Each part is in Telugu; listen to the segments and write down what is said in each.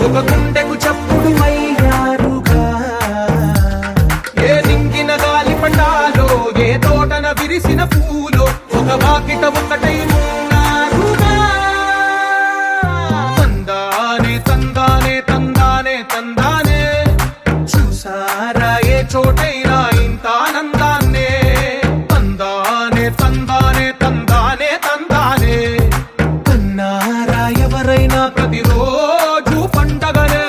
ఒక గుండెకు చప్పుడు అయ్యారుగా. ఏ నింగిన గాలి పటాలో, ఏ తోటన విరిసిన పూలో, ఒక వాకిట ఒకటై ఉన్నారుగా. తందానే తందానే తందానే తందానే, చూసారా ఏ చోటైనా ఇంత ఆనందాన్నే. తందానే తందానే తందానే తందానే, కన్నారా ఎవరైనా ప్రతిరోజు పండగనే.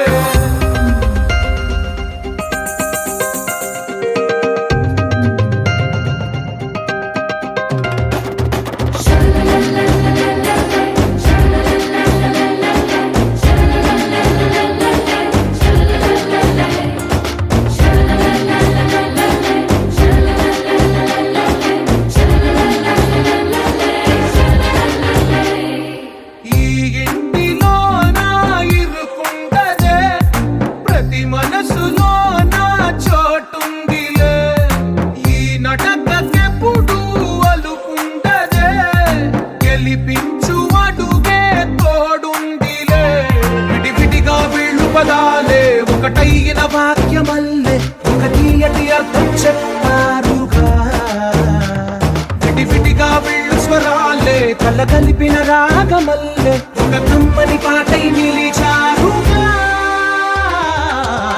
ఒకటైన వాక్యమల్లే ఒక తీయటి అర్థం చెప్పారుగా. విడివిడిగా వీళ్ళు స్వరాలే కల కలిపిన రాగమల్లే ఒక కమ్మని పాటై నిలిచారుగా.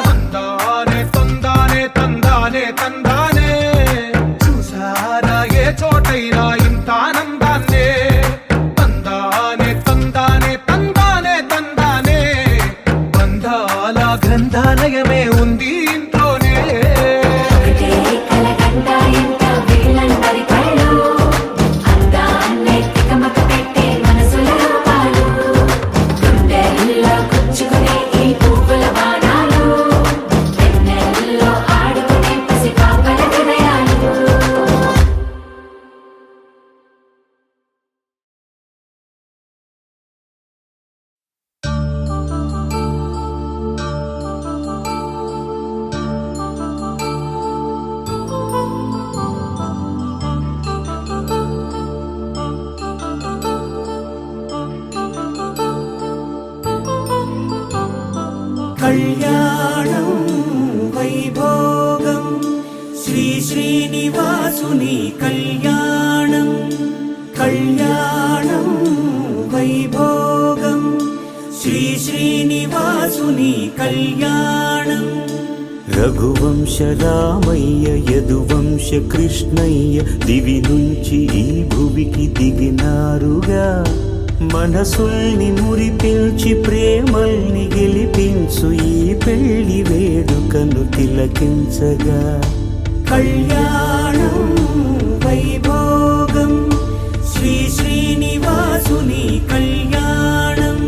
తందానే తందానే తందానే తందానే, చూసారా ఏ చోటైనా ఇంత ఆనందాన్నే. తందానే తందానే తందానే తందానే, బంధాల గ్రంథాలయమే ఉంది ఇంట్లోనే. కళ్యాణం వైభోగం శ్రీ శ్రీనివాసుని కళ్యాణం. కళ్యాణం వైభోగం శ్రీ శ్రీనివాసుని కళ్యాణం. రఘువంశ రామయ్య యదువంశ కృష్ణయ్య దివి నుంచి ఈ భువికి దిగినారుగా. మనసుల్ని మురిపించి ప్రేమల్ని గెలిపించు ఈ పెళ్లి వేడుకను తిలకించగా. కళ్యాణం వైభోగం శ్రీ శ్రీనివాసుని కళ్యాణం.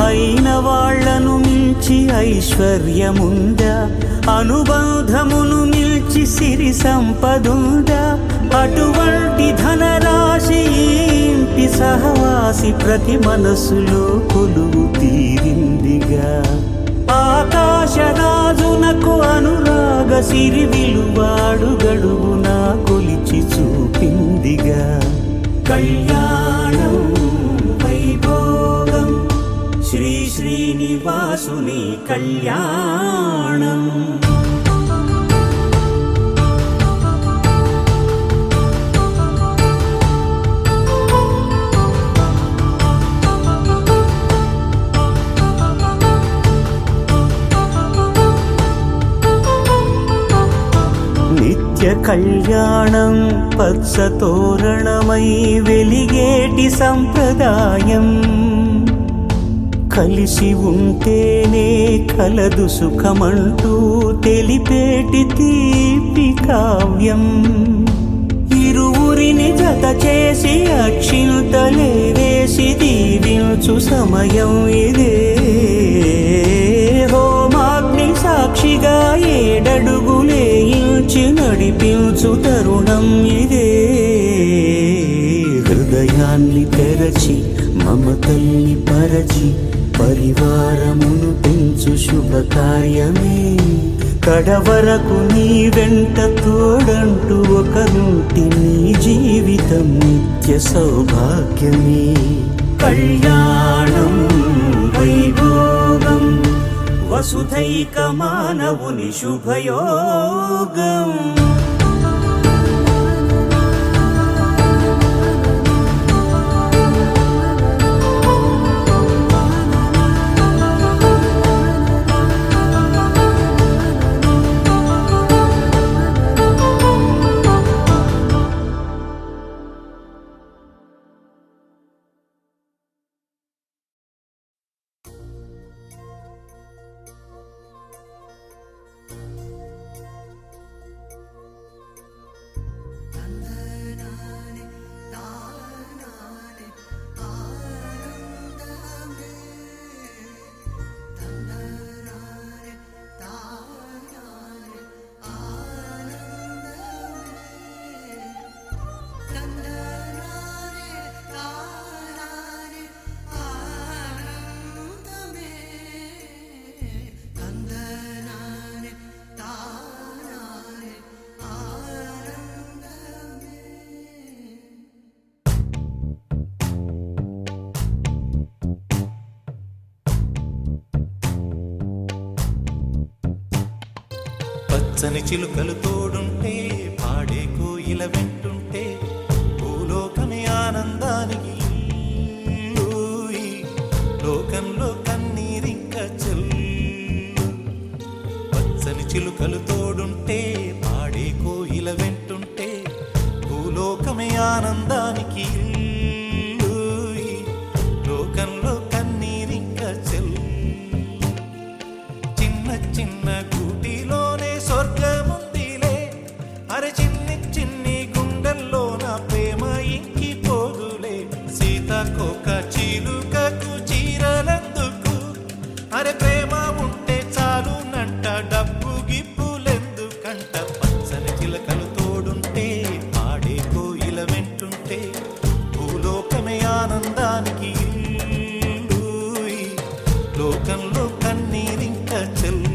అయిన వాళ్లను మించి ఐశ్వర్యముందా, అనుబంధమును మిల్చి సిరి సంపదుందా. అటువంటి ధనరాశి ఇంటి సహవాసి ప్రతి మనసులో కొలువు తీరిందిగా. ఆకాశరాజునకు అనురాగ సిరి విలువాడు గడువునా కొలిచి చూపిందిగా. కళ్యాణం వైభోగం శ్రీ శ్రీనివాసుని కళ్యాణం. నిత్య కళ్యాణం పచ్చ తోరణమై వెలిగేటి సంప్రదాయం. కలిసి ఉంటేనే కలదు సుఖమంటూ తెలిపేటి తీపి కావ్యం. ఇరువురిని జత చేసి అక్షింతలే వేసి దీవించు సమయం ఇదే. హోమాగ్ని సాక్షిగా ఏడడుగులే ఇంచి నడిపించు తరుణం ఇదే. హృదయాన్ని తెరచి మమతల్ని పరచి పరివారమును పెంచు శుభకార్యమే కడవరకు నీ వెంట తోడంటూ ఒకరుంటి నీ జీవితం నిత్య సౌభాగ్యమే. కళ్యాణం వైభోగం వసుధైక మానవుని శుభయోగం. పచ్చని చిలుకలు తోడుంటే పాడే కోయిల వెంటుంటే భూలోకమే ఆనందానికి లోకంలో కన్నీరింక చెల్లు. పచ్చని చిలుకలు తోడుంటే పాడే కోయిల వెంటుంటే భూలోకమే ఆనందానికి లోకంలో కన్నీరింక చెల్లు. చిన్న చిన్న గూటిలోనే స్వర్గముందిలే, అరే చిన్ని చిన్ని గుండెల్లో నా ప్రేమ ఇంకిపోదులే. సీతాకోక చిలుకకు చీరలెందుకు, అరే ప్రేమ ఉంటే చాలునంట డబ్బు గిప్పులెందుకంట. పచ్చని చిలకలు తోడుంటే పాడే కోయిల వెంటుంటే భూలోకమే ఆనందానికి లోకంలో కన్నీరింక చెల్లు.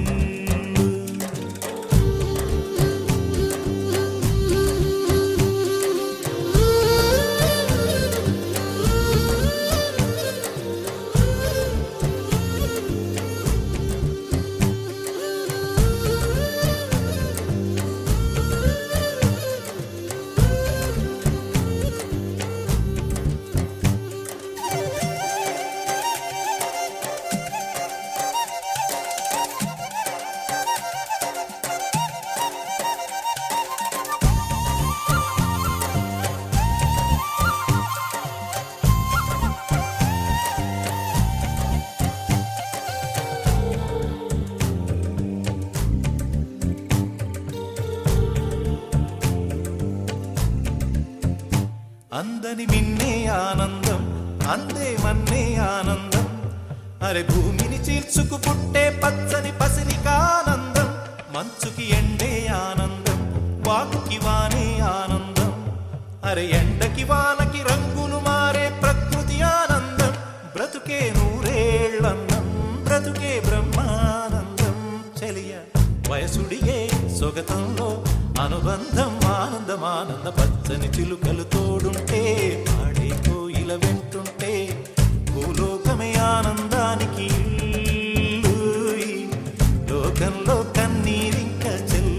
అందని మిన్నే ఆనందం, అందే మన్నే ఆనందం, అరే భూమిని చీల్చుకు పుట్టే పచ్చని పసిరికానందం. మంచుకి ఎండే ఆనందం, వాకుకి వానే ఆనందం, అరే ఎండకి వానకి రంగులు మారే ప్రకృతి ఆనందం. బ్రతుకే నూరేళ్ళన్నం, బ్రతుకే బ్రహ్మానందం. చెలియ వయసుడిగే సొగతంలో అనుబంధం ఆనందమానంద. పచ్చని చిలుకలు తోడుంటే పాడే కోయిల వెంటుంటే భూలోకమే ఆనందానికి లోకంలో కన్నీరింక చెల్లు.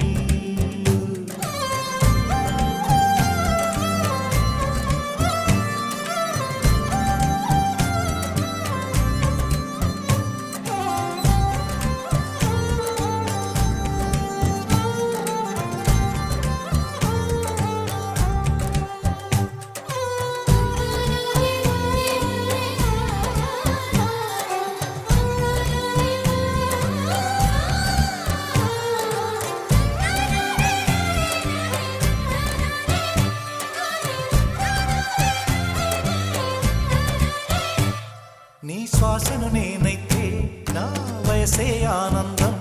నీ శ్వాసను నేనైతే నా వయసే ఆనందం,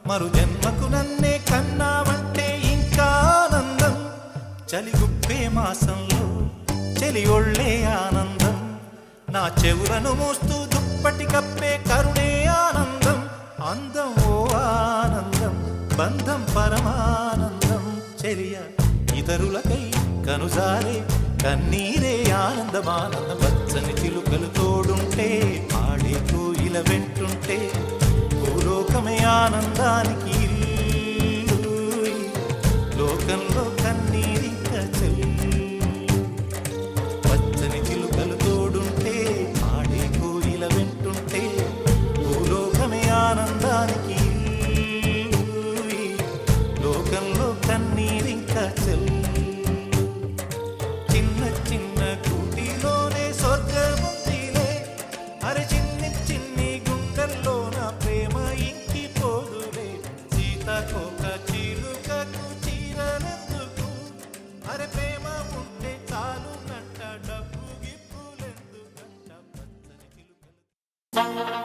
మరు జన్మకు నన్నే కన్నావంటే ఇంకా ఆనందం. చలిగుప్పే మాసంలో చెలి ఒళ్ళే ఆనందం, నా చెవులను మోస్తూ దుప్పటి కప్పే కరుణే ఆనందం. అందం ఓ ఆనందం, బంధం పరమానందం చెలియ ఇతరులకై కనుజారే కన్నీరే ఆనందమానంద పచ్చని చిలుకలు తోడుంటే ఆడే కోయిల వెంటుంటే భూలోకమే ఆనందానికి ఇల్లు. లోకంలో కన్నీరిక చెల్లి పచ్చని చిలుకలు తోడుంటే ఆడే కోయిల వెంటుంటే భూలోకమే ఆనందానికి ఇల్లు. లోకంలో కన్నీరింక చెల్లి చిన్న చిన్న కూటిలోనే స్వర్గముందిలే అరే చిన్ని చిన్ని గుండెల్లోన ప్రేమ ఇంకి పోదులే సీతకోక చిలుకకు చీరలెందుకు అరే ప్రేమ ఉంటే చాలు నట్ట డబ్బు గిప్పులెందుకంట పచ్చని చిలుకలు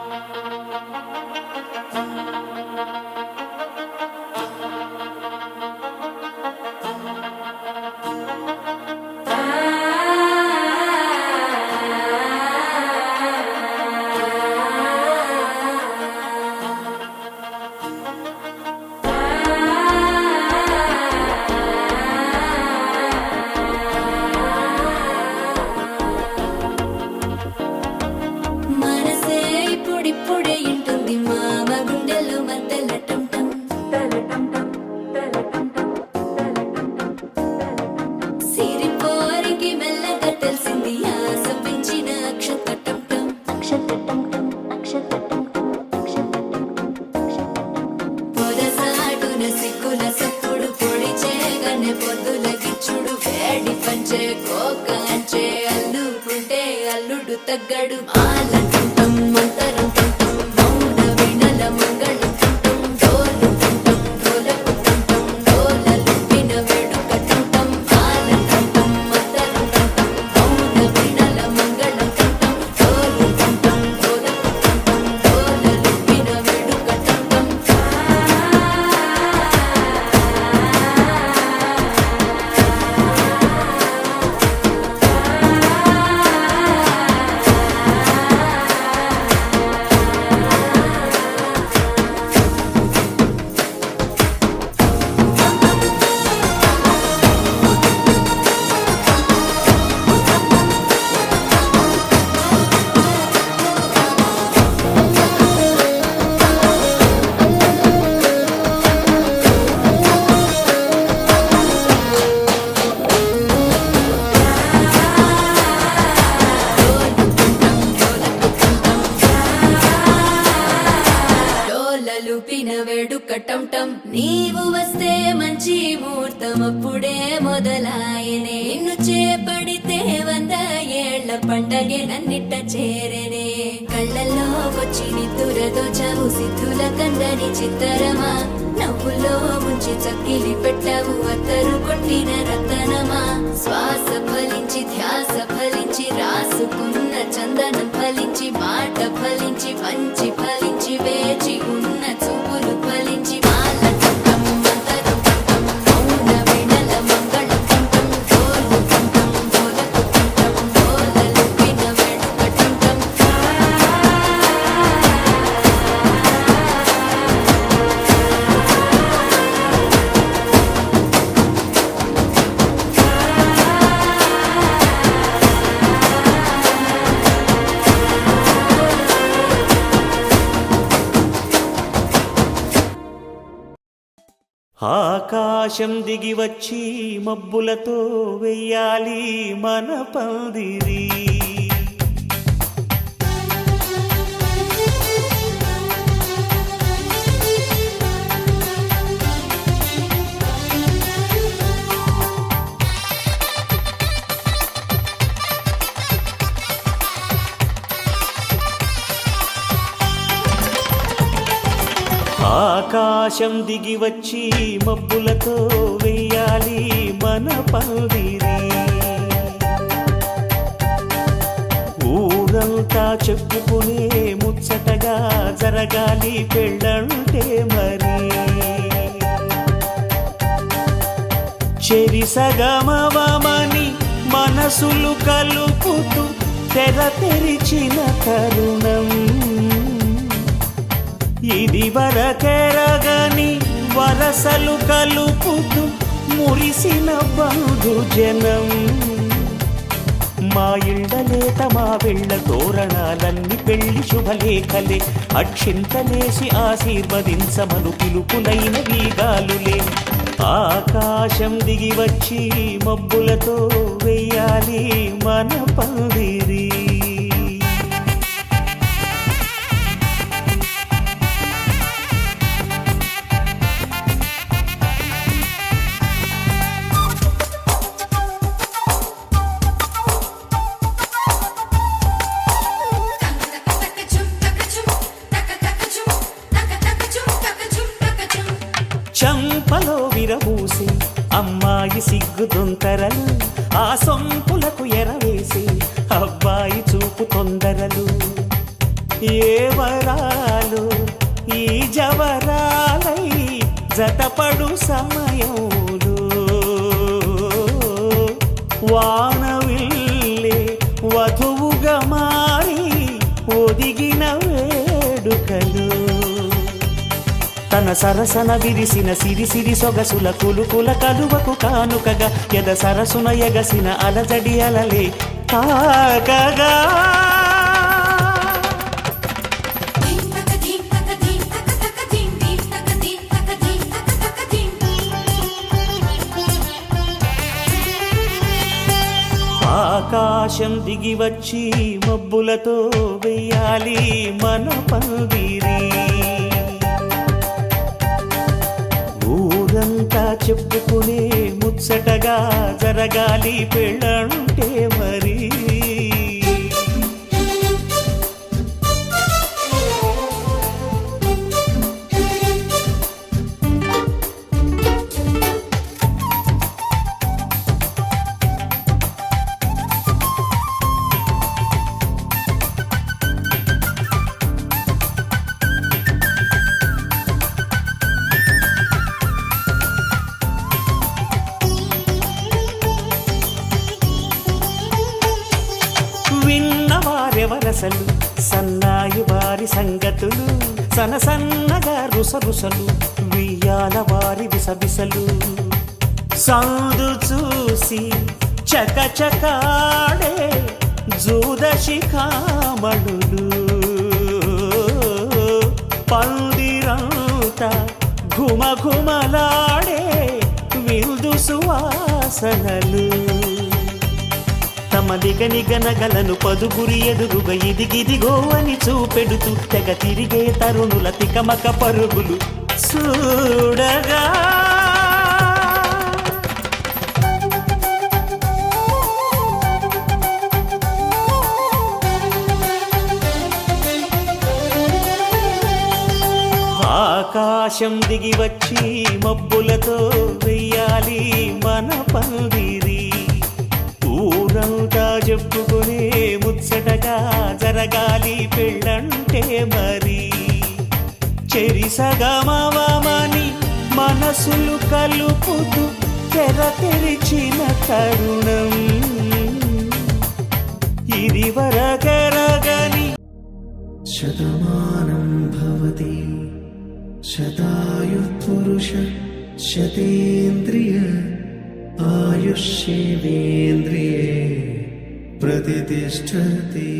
మనసే ఇప్పుడిప్పుడే ఇంటుంది మామ గుండెల్లో మధ్యల టంటం సిరిపోరికి మెల్లగా తెలిసింది ఆశ పెంచిన పొదసాటున సిగ్గుల సప్పుడు పొడి చేయగానే పొద్దుల గిచ్చుడు వేడి పంచే కోకాంచే అల్లుకుంటే అల్లుడు తగ్గడు ఆలంటుంటం మంతరం టుంటం మౌన వినల మంగళం టుంటం డోలు టుంటం డోలకు టుంటం డోలలు విన వేడుక టుంటం ఆలంటుంటం మంతరం టుంటం మౌన వినల మంగళం టుంటం డోలు టుంటం డోలకు టుంటం డోలలు విన వేడుక టుంటం డోలలుపిన వేడుక టంటం నీవు వస్తే మంచి ముహూర్తం అప్పుడే మొదలాయనే నిన్ను చేపడితే 100 ఏళ్ల పండగే నన్నిట్ట చేరనే కళ్ళల్లో వచ్చి నిద్దురదోచావు సిద్ధుల కందని చిత్తరమా నవ్వులో ముంచి చక్కిలి పెట్టావు అత్తరు కొట్టిన రతనమా శ్వాస ఫలించి ధ్యాస ఫలించి రాసుకున్న చందనం ఫలించి మాట ఫలించి మంచి ఫలించి వేచి ఉన్న చూపులు ఫలించి మాల టుంటం మంతరం టుంటం మౌన వినల మంగళం టుంటం డోలు టుంటం డోలకు టుంటం డోలలు విన వేడుక టుంటం ఆకాశం దిగి వచ్చి మబ్బులతో వెయ్యాలి మన పందిరి ఆకాశం దిగి వచ్చి మబ్బులతో వెయ్యాలి మన పందిరి ఊరంతా చెప్పుకునే ముచ్చటగా జరగాలి పెళ్ళంటే మరి చెరిసగమవమని మనసులు కలుపుతూ తెర తెరిచిన తరుణం ఇది వరకెరగని వరసలు కలుపుతూ మురిసిన బంధుజనం. మా ఇళ్ళలేత మా వెళ్ళ తోరణాలన్నీ పెళ్లి శుభలేఖలే, అక్షింతలేసి ఆశీర్వదించమను పిలుపులైన వీగాలులే. ఆకాశం దిగి వచ్చి మబ్బులతో వెయ్యాలి మన పందిరి. చంపలో విరబూసి అమ్మాయి సిగ్గు దొంతరలు, ఆ సొంపులకు ఎరవేసి అబ్బాయి చూపు తొందరలు. ఏ వరాలు ఈ జవరాలై జతపడు సమయంలో, వానవిల్లే వధువుగా మారి ఒదిగిన వేడుకలు. తన సరసన విరిసిన సిరిసిరి సొగసుల కులుకుల కలువకు కానుకగా, ఎద సరసున ఎగసిన అలజడి అలలే తాకగా. ఆకాశం దిగి వచ్చి మబ్బులతో వెయ్యాలి మన పందిరి. ఊరంతా చెప్పుకునే ముచ్చటగా జరగాలి పెళ్ళంటే మరి. విన్నవారెవరసలు సన్నాయి వారి సంగతులు, సనసన్నగా రుసరుసలు వియ్యాల వారి విసబిసలు. సందు చూసి చకచకాడే జూదశిఖామణులు, పందిరంతా ఘుమఘుమలాడే విందు సువాసనలు. తమ నిగనిగనగలను పదుగురి ఎదురుగా ఇదిగిదిగో అని చూపెడుతూ తెగ తిరిగే తరుణుల తికమక పరుగులు చూడగా. ఆకాశం దిగి వచ్చి మబ్బులతో వెయ్యాలి మన పందిరి. ఊరంతా చెప్పుకునే ముచ్చటగా జరగాలి పెళ్ళంటే మరి. చెరిసగమవమని మనసులు కలుపుతూ తెర తెరిచిన తరుణం, ఇది వరకెరగని. శతమానం భవతి శతాయుః పురుష శతేంద్రియ ఆయుష్యేంద్రియే ప్రతిష్టతి.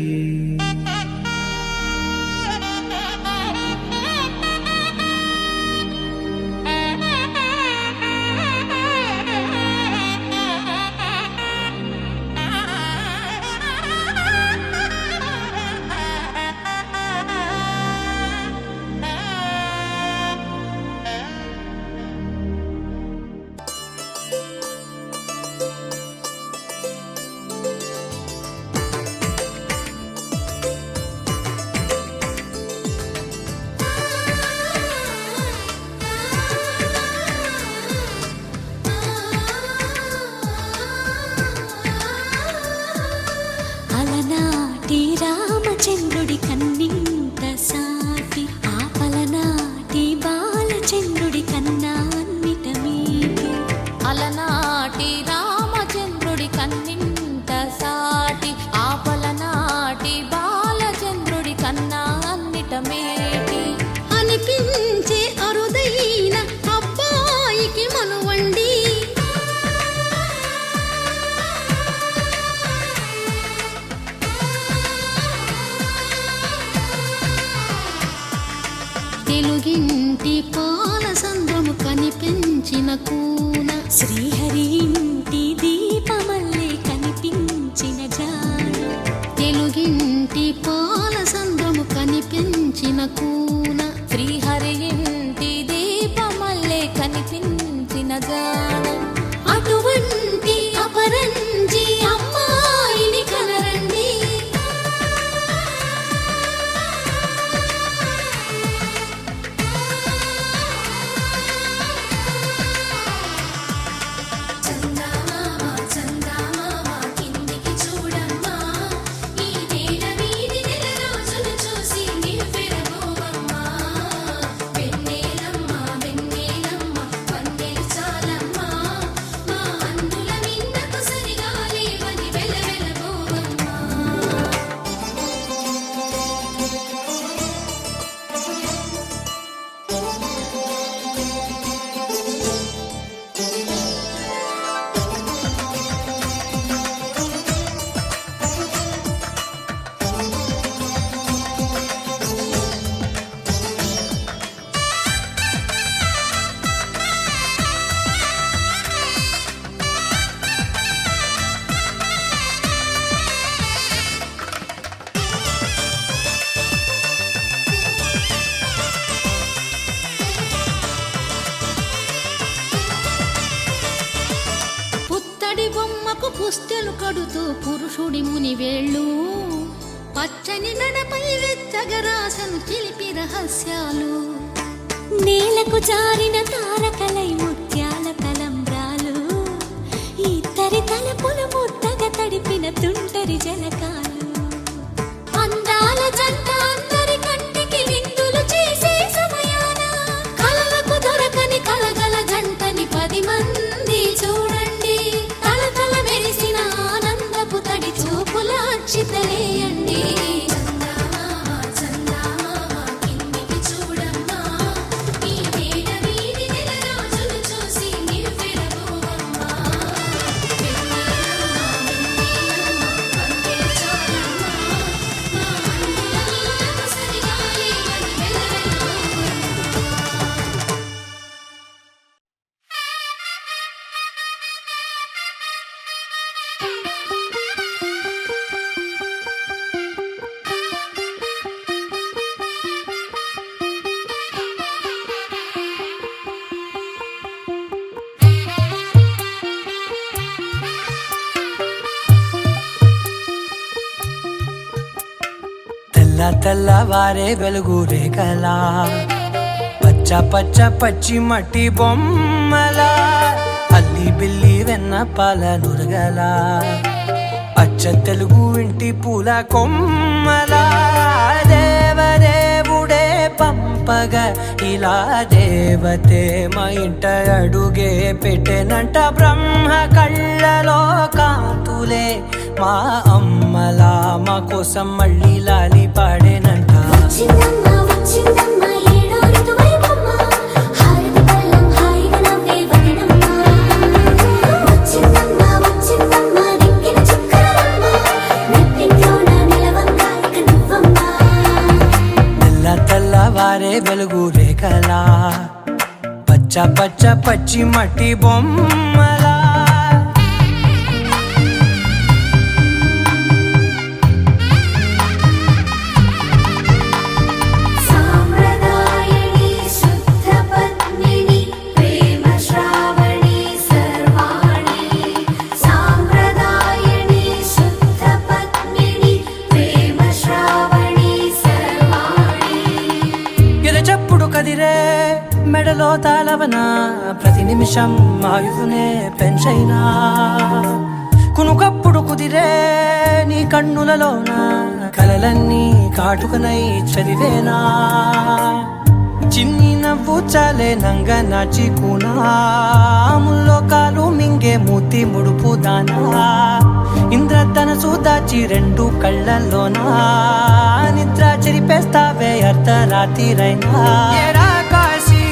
తెలుగింటి పాల సంద్రము కనిపించిన కూన శ్రీహరి ఇంటి దీపమల్లే కనిపించిన జాన తెలుగింటి పాల సంద్రము కనిపించిన కూన శ్రీహరి ఇంటి దీపమల్లే కనిపించిన జాన అటువంటి అపరంజి అమ్మాయిని కనరండి చందమామ చందమామ కిందికి చూడమ్మా ఈ నేల వీధి నెల రోజులు చూసి నివ్వెరబోవమ్మా వెన్నెలమ్మ వెన్నెలమ్మ వందెలు చాలమ్మా మా అందుల మిన్నకు సరిగా లేవని వెలవెలబోవమ్మా పుత్తడి బొమ్మకు పుస్తెలు కడుతూ పురుషుడి ముని వేళ్ళు పచ్చని నడపై వెచ్చగరాసను చిలిపి రహస్యాలు నేలకు జారిన తారకలై ముత్యాల తలంబ్రాలు ఇద్దరి తలపులు ముద్దగా తడిపిన తుంటరి జలకాలు అందాల జంట అందరి కంటికి విందులు చేసే సమయాన కలలకు దొరకని కలగల జంటని 10 మంది చూడండి తలతల మెరిసిన ఆనందపు తడి చూపుల అక్షితలేయండి చందమామ చందమామ కిందికి చూడమ్మా ఈ నేల వీధి నెల రోజులు చూసి నివ్వెరబోవమ్మా వెన్నెలమ్మ వెన్నెలమ్మ వందెలు చాలమ్మా మా అందుల మిన్నకు సరిగా లేవని వెలవెలబోవమ్మా తెల్ల తెల్లవారే వెలుగు రేఖలా పచ్చ పచ్చ పచ్చి మట్టి బొమ్మలా అల్లి బిల్లి వెన్న పాల నురగలా అచ్చ తెలుగు ఇంటి పూల కొమ్మలా దేవదేవుడే పంపగా ఇలా దేవతే మా ఇంట అడుగే పెట్టెనంట బ్రహ్మ కళ్ళలో కాంతులే మా అమ్మలా మా కోసం మళ్ళీ లాలి పాడేనంట వచ్చిందమ్మ వచ్చిందమ్మ ఏడో ఋతువైవమ్మ హారతి పళ్ళం హాయిగా నవ్వే వదనమ్మ వచ్చిందమ్మ వచ్చిందమ్మ దిక్కిన చుక్కలమ్మ నెట్టింట్లోన నిలవంగా ఇక నువ్వమ్మ తెల్ల తెల్లవారే వెలుగు రేఖలా పచ్చ పచ్చ పచ్చి మట్టి బొమ్మలా సాంప్రదాయని శుద్ధ పద్మిని ప్రేమ శ్రావణి సర్వాణి సాంప్రదాయని శుద్ధ పద్మిని ప్రేమ శ్రావణి సర్వాణి ఎరచప్పుడు కదిరే మెడలో తాళవన ప్రతి నిమిషం ఆయుధునే పెంచైనా కునుకప్పుడు కుదిరే నీ కన్నులలోన కలలన్నీ కాటుకనై చదివేనా చిన్ని నవ్వు చాలే నంగ నాచి కూనాముల్లో కాలు మింగే మూతి ముడుపు దానా ఇంద్రధనసు దాచి 2 కళ్ళల్లోనా నిద్ర చెరిపేస్తావే అర్ధరాత్రిరైనా ఏరా కాశీ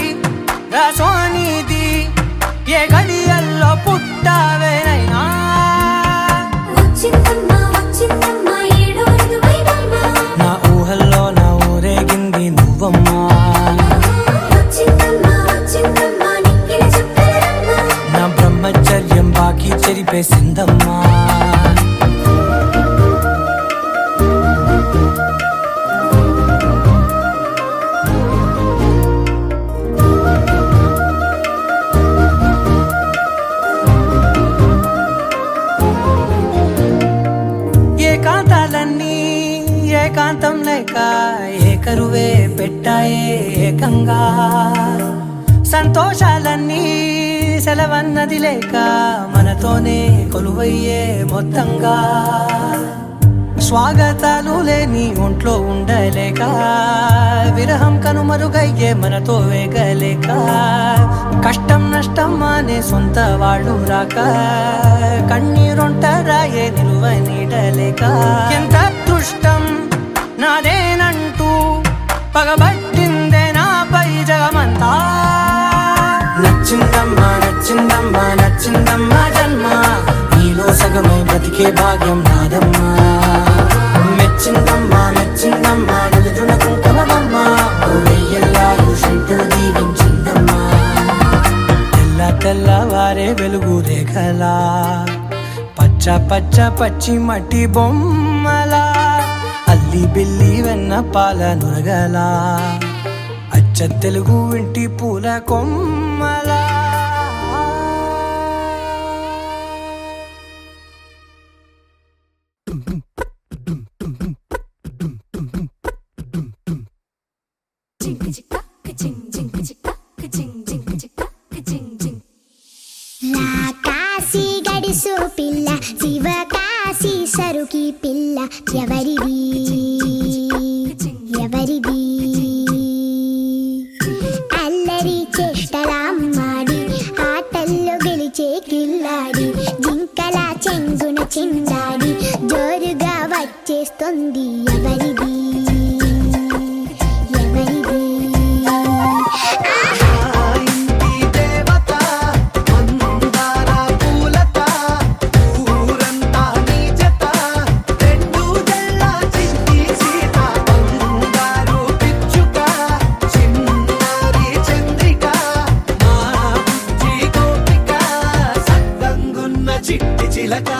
రా సోనిది ఏ గడియల్లో పుట్టావేనైనా వచ్చిందమ్మ వచ్చిందమ్మ ఏడో ఋతువైవమ్మ నా ఊహల్లో నా ఊరేగింది నువ్వమ్మా చందమ్మా. ఏకాంతాలన్నీ ఏకాంతం లేక ఏకరువే పెట్టాయే ఏకంగా, సంతోషాలన్నీ సెలవన్నది లేక మనతోనే కొలువయ్యే మొత్తంగా, స్వాగతాలు లేని ఒంట్లో ఉండలేక విరహం కనుమరుగయ్యే మనతో వేగలేక, కష్టం నష్టం అనే సొంత వాళ్ళు రాక కన్నీరొంటరాయే నిలువ నీడలేక, ఎంత అదృష్టం నాదేనంటూ పగబట్టిందే నాపై జగమంతా. నచ్చిందమ్మా నచ్చిందమ్మా నచ్చిందమ్మా జన్మ, నీలో సగమై బ్రతికే భాగ్యం నాదమ్మా. మెచ్చిందమ్మా మెచ్చిందమ్మా నిలుచున కుంకుమమ్మా, వెయ్యల్లాలు శంకరు దీవించిందమ్మా. తెల్ల తెల్లవారే వెలుగు రేఖలా, పచ్చ పచ్చ పచ్చి మట్టి బొమ్మలా, అల్లి బిల్లి వెన్న పాల నురగలా, అచ్చ తెలుగు ఇంటి పూల కొమ్మలా. కాశీ గడిసు పిల్ల శివ కాశీ సరుకి పిల్ల ఎవరిది ఎవరిది, అల్లరి చేష్టలామ్మాడి ఆటల్లో గెలిచే కిల్లాడి, జింకల చెంగున చిందాడి జోరుగా వచ్చేస్తుంది ఎవరిది ఎవరిది. చిట్టి చిలక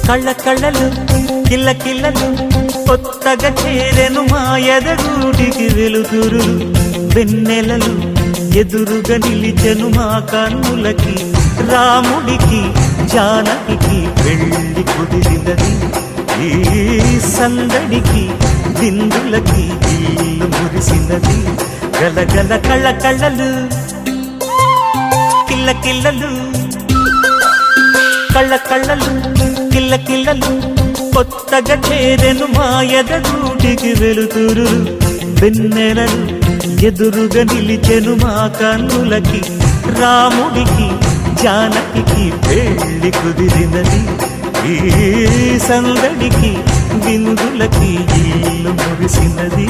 కళ్ళ కళ్ళలు కిల్ల కిల్లలు కొత్తగా చేరెను మా ఎదగూటికి వెలుతురు వెన్నెలలు ఎదురుగా నిలిచెను మా కన్నులకి రాముడికి జానకి పెళ్లి కుదిరినది ఈ సందడికి బిందులకి ఇల్లు మురిసినది గలగల కళ్ళ కళ్ళలు కిల్ల కిల్లలు కళ్ళ కళ్ళలు కిల్ల కిల్లలు కొత్తగా చేరెను మా ఎదగూటికి వెలుతురు వెన్నెలలు ఎదురుగా నిలిచెను మా కన్నులకి రాముడికి జానకి పెళ్లి కుదిరినది ఈ సందడికి బిందులకి ఇల్లు మురిసినది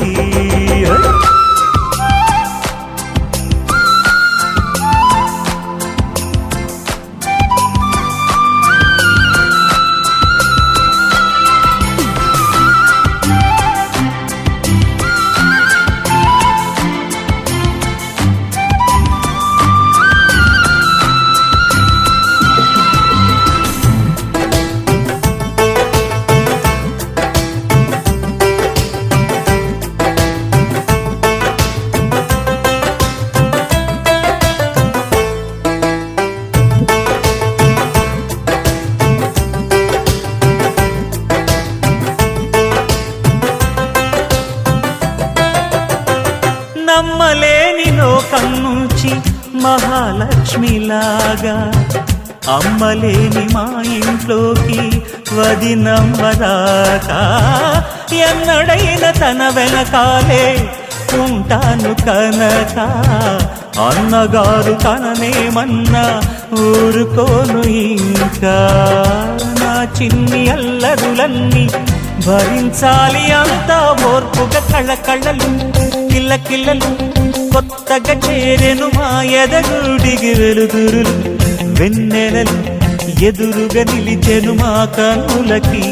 నమ్మలేని లోకం నుంచి మహాలక్ష్మిలాగా అమ్మలేని మా ఇంట్లోకి వదినమ్మరాకా ఎన్నడైన తన వెనకాలే ఉంటాను కనక అన్నగారు తననేమన్నా ఊరుకోను ఇంకా నా చిన్ని అల్లరులన్నీ భరించాలి అంతా ఓర్పుగా కళ్ళ కళ్ళలు కిల్ల కిల్లలు కొత్తగా చేరెను మా ఎదగుడికి వెలుతురులు వెన్నెలలు ఎదురుగా నిలిచెను మా కన్నులకి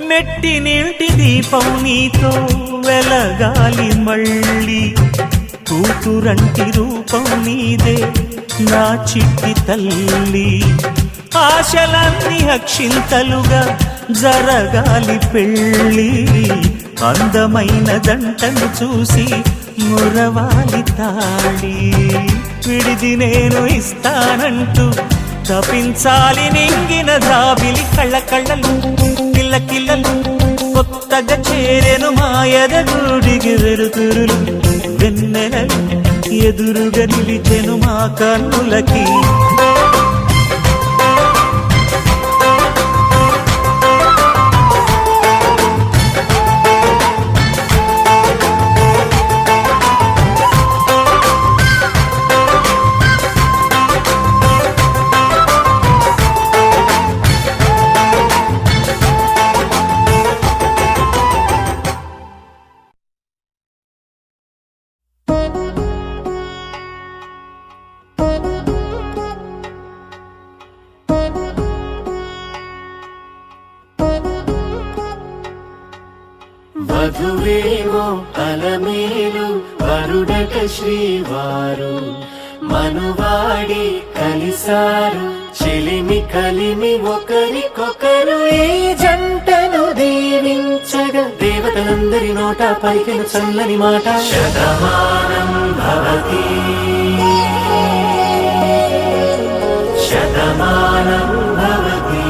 నెట్టినింటి దీపం నీతో వెలగాలి మళ్ళీ కూతురంటి రూపం నీదే నా చిట్టి తల్లి ఆశలన్నీ అక్షింతలుగా జరగాలి పెళ్ళి అందమైన దంటను చూసి మురవాలి తాళి విడిది నేను ఇస్తానంటూ తపించాలి నింగిన జాబిలి కళ్ళ కళ్ళలు కిల్ల కిల్లలు కొత్తగా చేరెను మా ఎదగూడికి వెలుతురులు వెన్నెలలు ఎదురుగా నిలిచెను మా కన్నులకి వధువేమో అలమేలు వరుడట శ్రీవారు మనువాడి కలిసారు చెలిమి కలిమి ఒకరికొకరు ఈ జంటను దీవించగా దేవతలందరి నోట పలికిన చల్లని మాట శతమానం భవతి శతమానం భవతి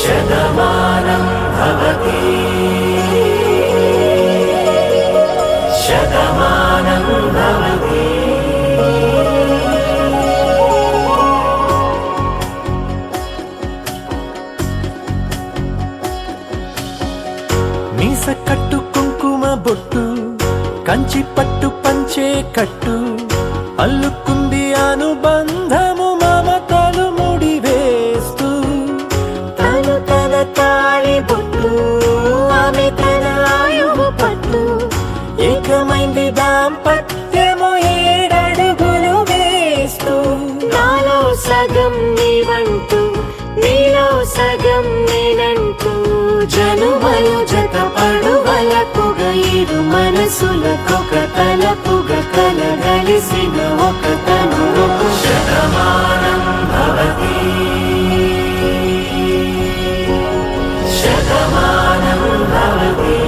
శతమానం భవతి శతమానం భవతి బొట్టు కంచి పట్టు పంచే కట్టు అల్లుకుంది అనుబంధము మమతలు ముడివేస్తూ తను తన తాళి బొట్టు ఆమె తన ఆయువు పట్టు ఏకమైంది దాంపత్యము 7 అడుగులు వేస్తూ నాలో సగం నీవంటూ నీలో సగం నేనంటూ జనుమలు జత పడువలకుగ ఇరు మనసులకొక తలపుగ కలగలిసిన ఒక తనువు శతమానం భవతి శతమానం భవతి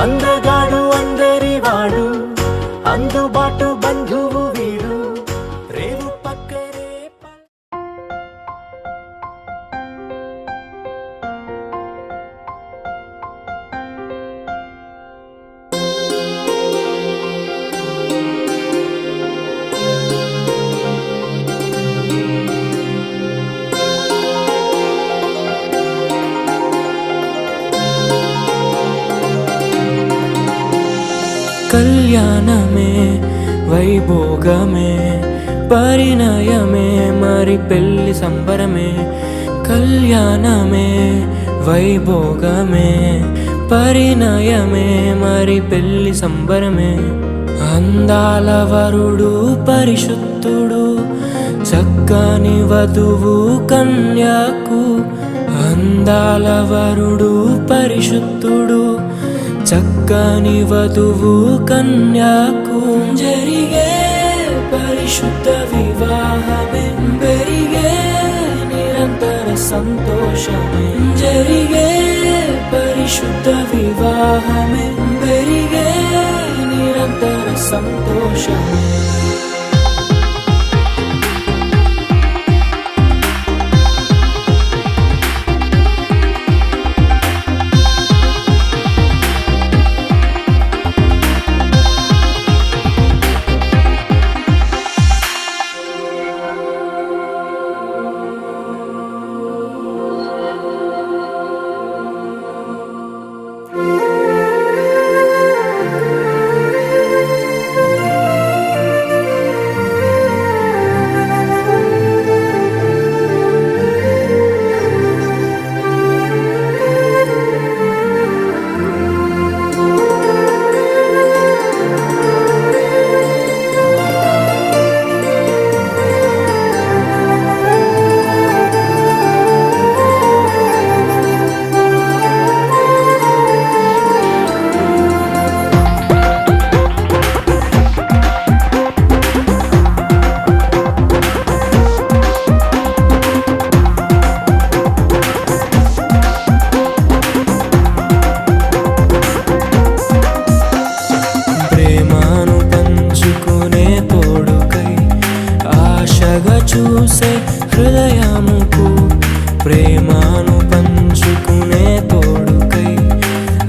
అందగాడు అందరివాడు అందుబాటు బంధువు వీడు రేవు పక్కరే కళ్యాణమే వైభోగమే పరిణయమే మరి పెళ్లి సంబరమే కళ్యాణమే వైభోగమే పరిణయమే మరి పెళ్లి సంబరమే అందాల వరుడు పరిశుద్ధుడు చక్కని వధువు కన్యాకు అందాల వరుడు పరిశుద్ధుడు చక్కని వధువు కన్యాకు జరిగే పరిశుద్ధ వివాహమే పెరిగే నిరంతర సంతోషమే జరిగే పరిశుద్ధ వివాహమే పెరిగే నిరంతర సంతోషమే చూసే హృదయముకు ప్రేమను పంచుకునే తోడుకై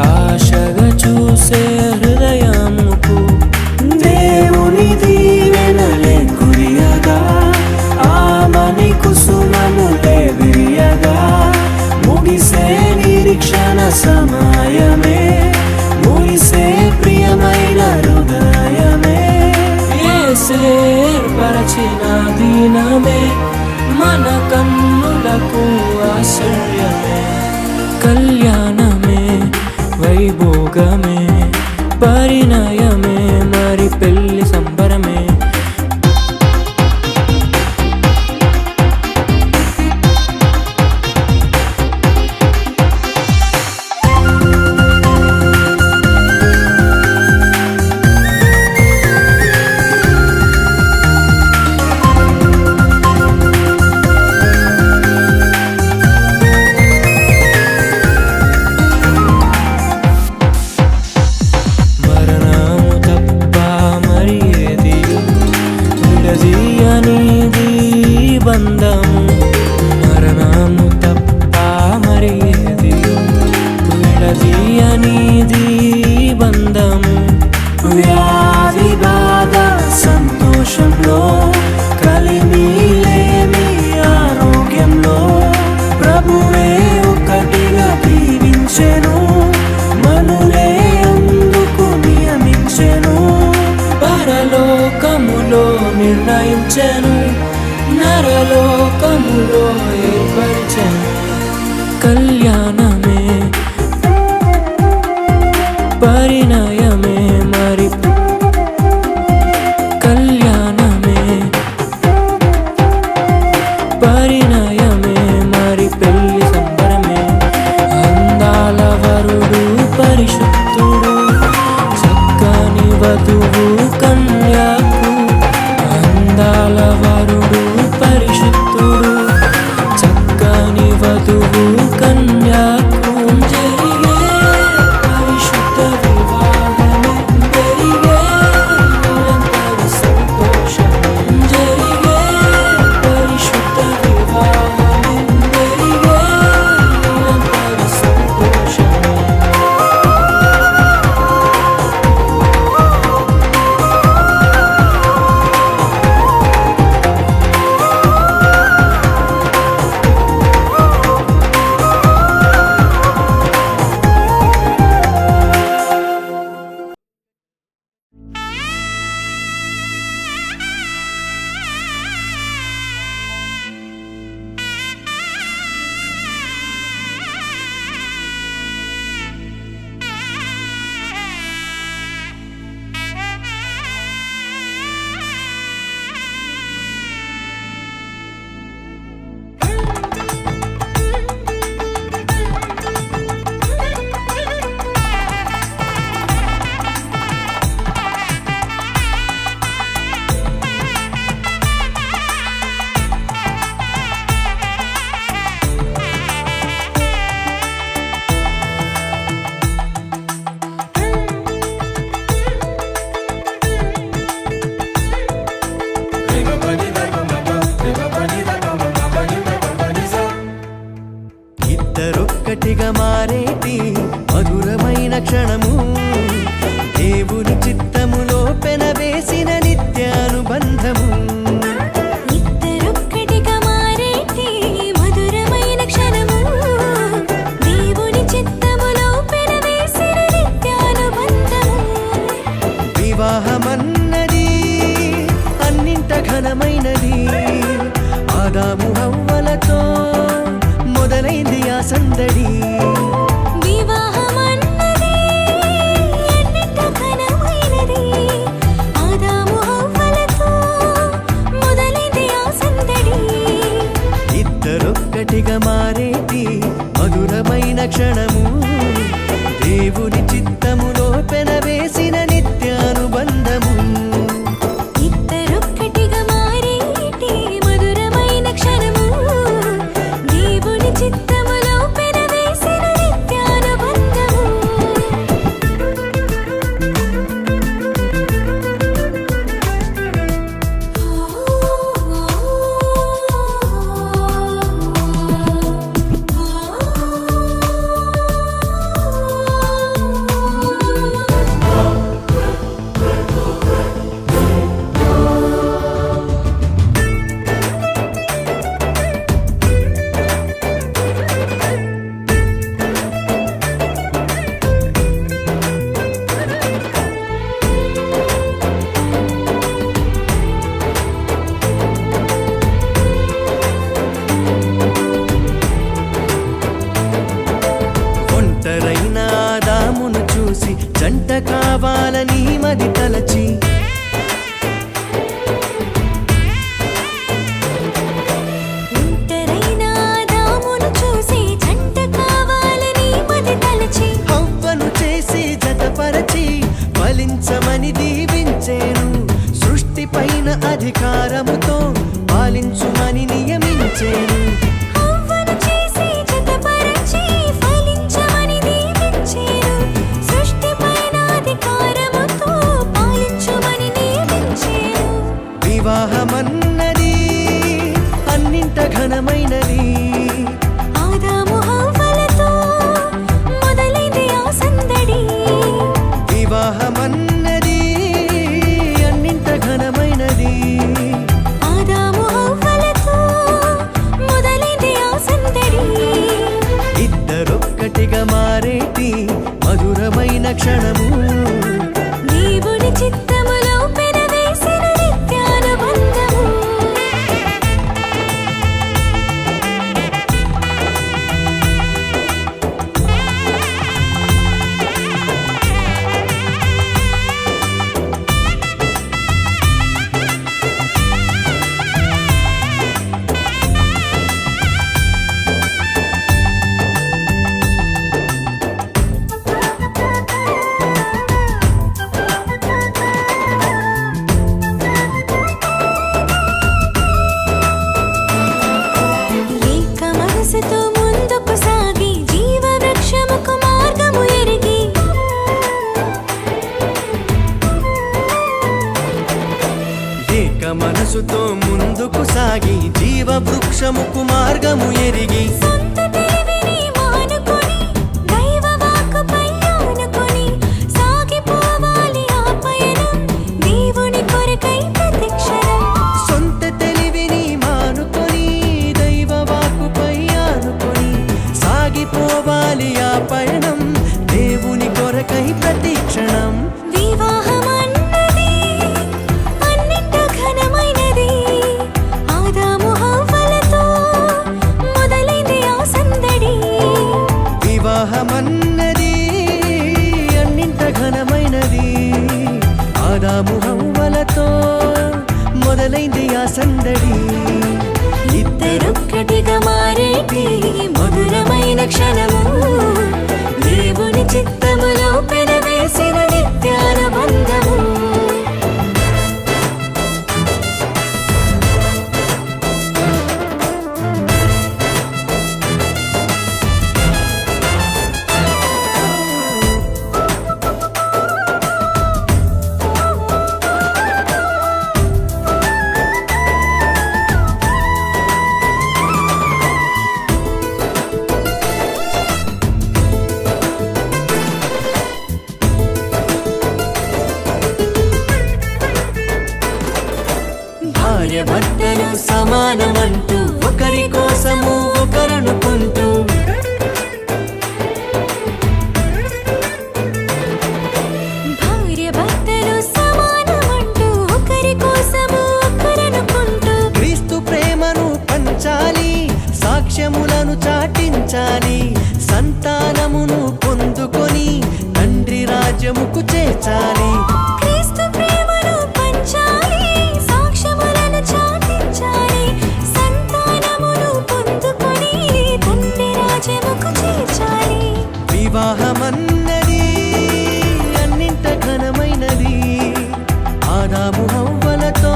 ఆశగా చూసే హృదయముకు దేవుని దీవెనలే కురియగా ఆమని కుసుమములే విరియగా ముగిసే నిరీక్షణ సమయమే ముగిసే ప్రియమైన హృదయమే ఏర్పరచిన దినమే మన కన్నులకు ఆశ్చర్యమే కళ్యాణమే వైభోగమే పరిణయమే మరి పెళ్లి సంబరమే పంచెను నరలోకములో ఏర్పరిచెను కళ్యాణమే పరిణయమే మరి కళ్యాణమే పరిణయమే మరి పెళ్లి సంబరమే అందాల వరుడు పరిశుద్ధుడు చక్కని వధువు కన్యాకు అందాల వరుడు పరిశుద్ధుడు చక్కని వధువు కన్యాకు జరిగే పరిశుద్ధ వివాహమే జరిగే నిరంతర సంతోషమే జరిగే పరిశుద్ధ వివాహమే జరిగే నిరంతర సంతోషమే ఇద్దరొక్కటిగా మారేటి మధురమైన క్షణము దేవుని చిత్తములో పెనవేసిన నిత్యానుబంధము ఇద్దరొక్కటిగా మారేటి మధురమైన క్షణము దేవుని చిత్తములో పెనవేసిన నిత్యానుబంధము వివాహమన్నది అన్నింట ఘనమైనది ఆదాము హవ్వలతో మొదలైంది ఆ సందడి వివాహమన్నది అన్నింట ఘనమైనది ఆదాము హవ్వలతో మొదలైంది ఆ సందడి ఇద్దరొక్కటిగా మారేటి మధురమైన క్షణము దేవుని చిత్తములో పెనవేసిన నిత్యానుబంధము ఇద్దరొక్కటిగా మారేటి మధురమైన క్షణము దేవుని చిత్తములో పెనవేసిన నిత్యానుబంధము ఒంటరైన ఆదామును చూసి జంట కావాలని మది తలచి ఒంటరైన ఆదామును చూసి జంట కావాలని మది తలచి హవ్వను చేసి జతపరచి ఫలించమని దీవించేను సృష్టిపైన అధికారముతో పాలించుమని నియమించేను హవ్వను చేసి జతపరచి ఫలించమని దీవించెను సృష్టిపైన అధికారముతో పాలించుమని నియమించెను వివాహమన్నది అన్నింట ఘనమైనది ఆదాము హవ్వలతో మొదలైంది ఆ సందడి వివాహమన్నది అన్నింట ఘనమైనది ఆదాము హవ్వలతో మొదలైంది ఆ సందడి ఇద్దరొక్కటిగా మారేటి మధురమైన క్షణము దేవుని చిత్తములో పెనవేసిన నిత్యానుబంధము మనసుతో ముందుకు సాగి జీవ వృక్షముకు మార్గము ఎరిగి సొంత తెలివిని మానుకొని దైవ వాక్కుపై ఆనుకొని సాగిపోవాలి ఆ పయనం దేవుని కొరకై ప్రతిక్షణం. సొంత తెలివిని మానుకొని దైవ వాక్కుపై ఆనుకొని సాగిపోవాలి ఆ పయనం దేవుని కొరకై ప్రతిక్షణం. వివాహమన్నది అన్నింట ఘనమైనది. ఆదాము హవ్వలతో మొదలైంది ఆ సందడి. వివాహమన్నది అన్నింట ఘనమైనది. ఆదాము హవ్వలతో మొదలైంది ఆ సందడి. ఇద్దరొక్కటిగా మారేటి మధురమైన క్షణము దేవుని చిత్తములో పెనవేసిన నిత్యానుబంధము. భార్య భర్తలు సమానమంటూ ఒకరి కోసము ఒకరనుకుంటూ భార్య భర్తలు సమానమంటూ ఒకరి కోసము ఒకరనుకుంటూ క్రీస్తు ప్రేమను పంచాలి, సాక్ష్యములను చాటించాలి, సంతానమును పొందుకొని తండ్రి రాజ్యముకు చేర్చాలి. క్రీస్తు ప్రేమను పంచాలి, సాక్ష్యములను చాటించాలి, సంతానమును పొందుకొని తండ్రి రాజ్యముకు చేర్చాలి. వివాహమన్నది అన్నింట ఘనమైనది. ఆదాము హవ్వలతో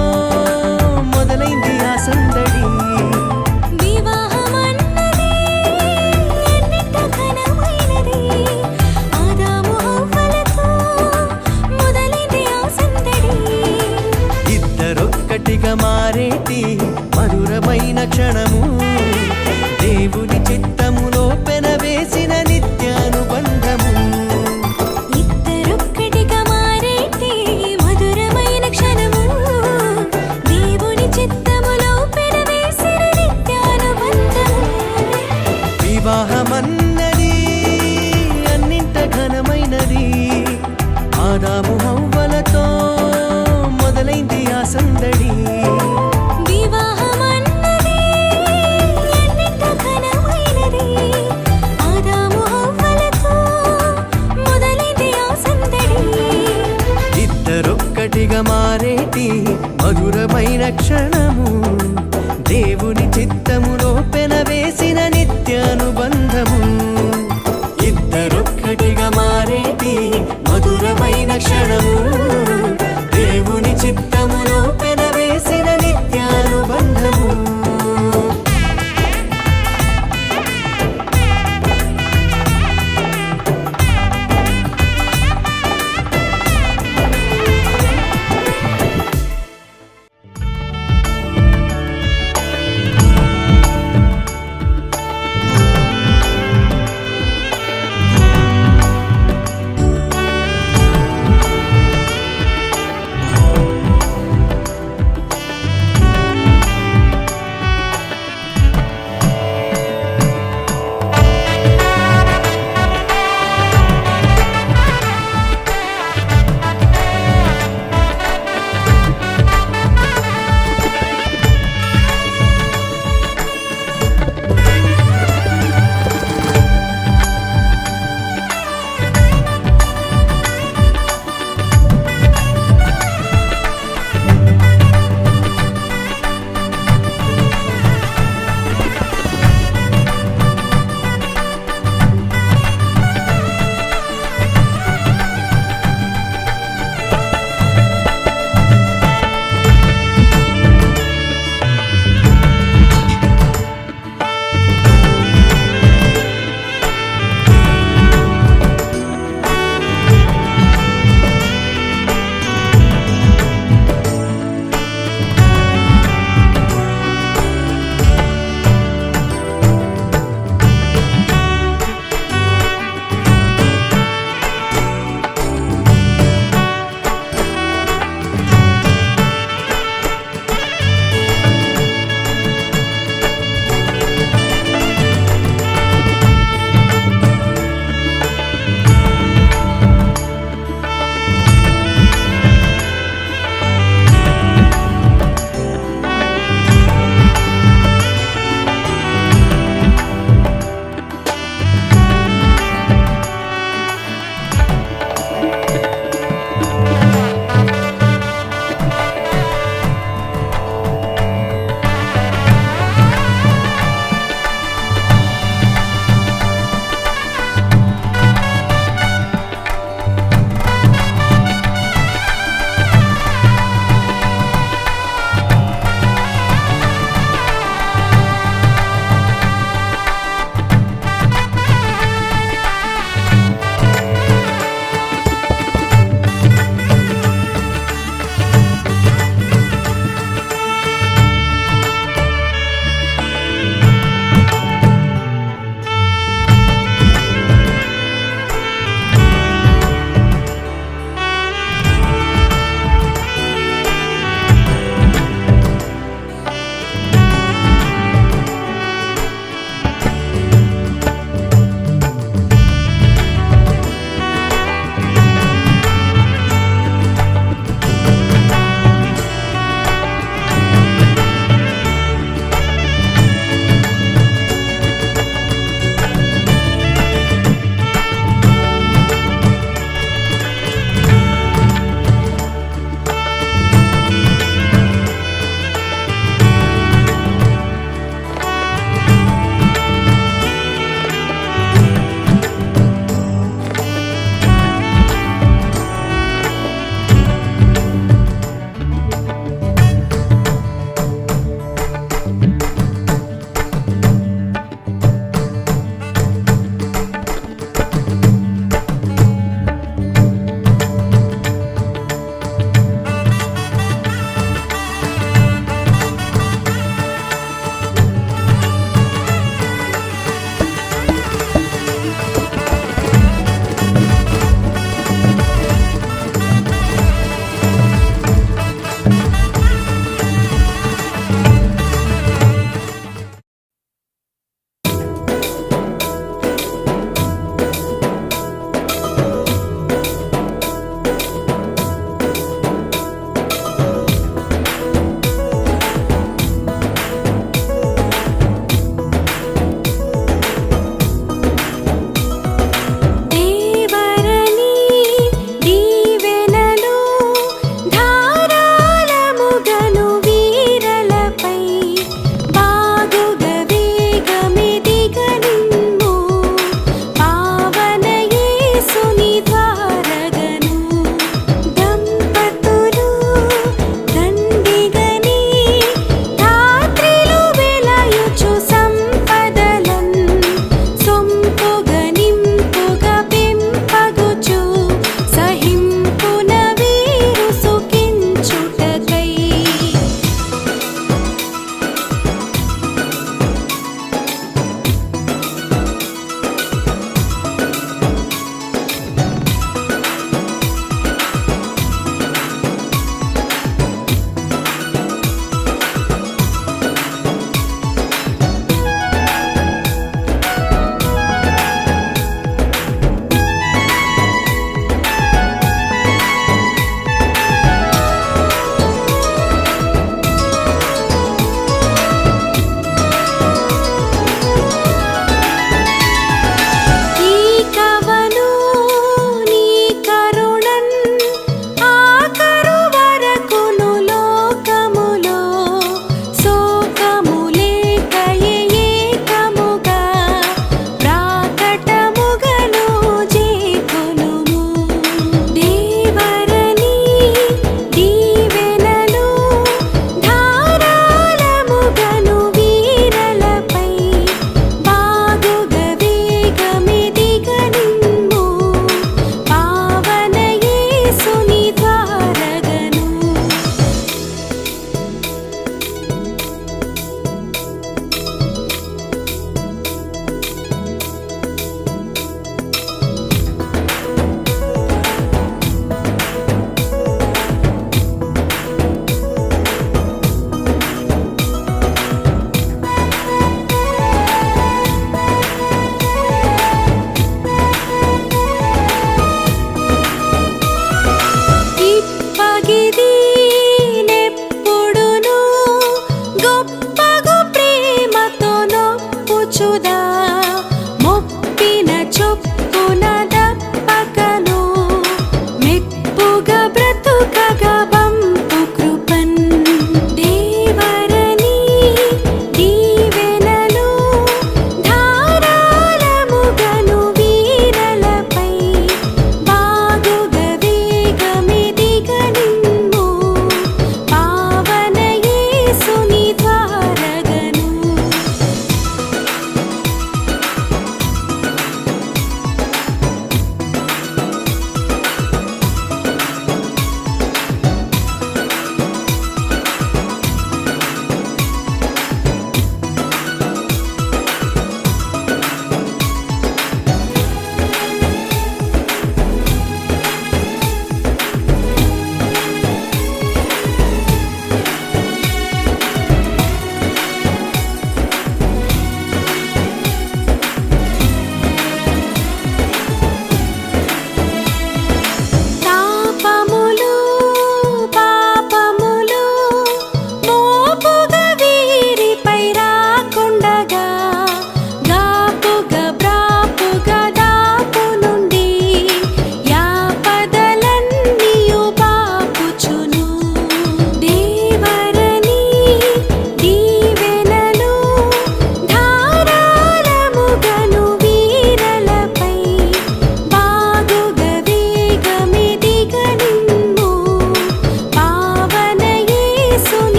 మొదలైంది ఆ సందడి. వివాహమన్నది అన్నింట ఘనమైనది. ఆదాము హవ్వలతో మొదలైంది ఆ సందడి. ఇద్దరొక్కటిగా మారేటి మధురమైన క్షణము దేవుని చిత్తములో పెనవేసిన నిత్యానుబంధము. ఇద్దరొక్కటిగా మారేటి మధురమైన క్షణము దేవుని చిత్తములో పెనవేసిన నిత్యానుబంధము. వివాహమన్నది అన్నింట ఘనమైనది. ఆదాము హవ్వలతో మొదలైంది ఆ సందడి. వివాహమన్నది అన్నింట ఘనమైనది. ఆదాము హవ్వలతో మొదలైంది ఆ సందడి. ఇద్దరొక్కటిగా మారేటి మధురమైన క్షణము దేవుని చిత్తములో పెనవేసిన నిత్యానుబంధము. ఇద్దరొక్కటిగా మారేటి మధురమైన క్షణము దేవుని చిత్తములో పెనవేసిన నిత్యానుబంధము.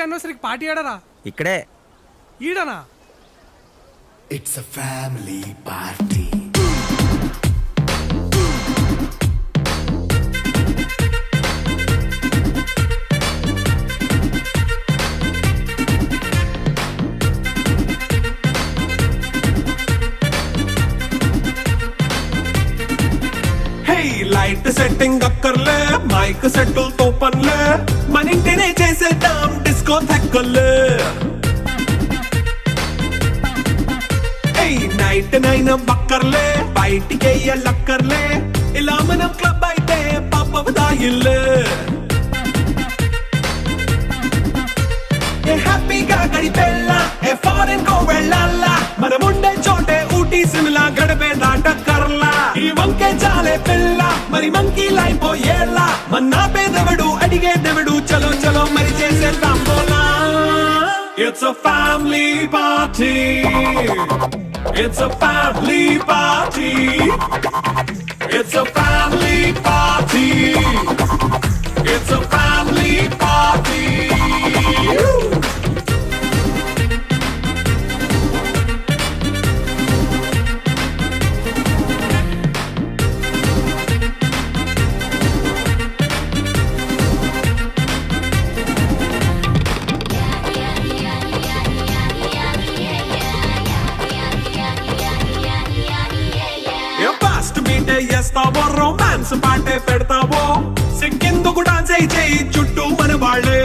యానివర్సరీకి పార్టీ ఆడరా? ఇక్కడే. ఈడనా? It's a family party. Light setting అక్కర్లే, మైక్ సెట్టులతో పనులే, మన ఇంటినే చేసేద్దాం డిస్కో థెక్కలే. నైట్ నైన్ బక్కర్లే, బయటికి వెళ్ళక్కర్లే, ఇలా మనం క్లబ్ అయితే పాపదాయిల్లే. హ్యాపీగా గడిపెళ్ళా, ఫారెన్ కో వెళ్ళాలా, మనం ఉండే చోటే ఊటీ సిమ్లా గడిపే దాటక్కర్లా. ఈ వంకే చాలే పిల్ల, మరి మంకీ లైపోయేలా, మన్నా పేదవడు అడిగేదెవడు, చలో చలో మరి చేసేద్దాం బోలా. It's a family party. It's a family party. It's a family party. It's a family party. చేస్తావో, రొమాన్స్ పాటే పెడతావో, సిగ్గెందుకు డాన్స్ అయి చేయి చుట్టూ మన వాళ్ళే.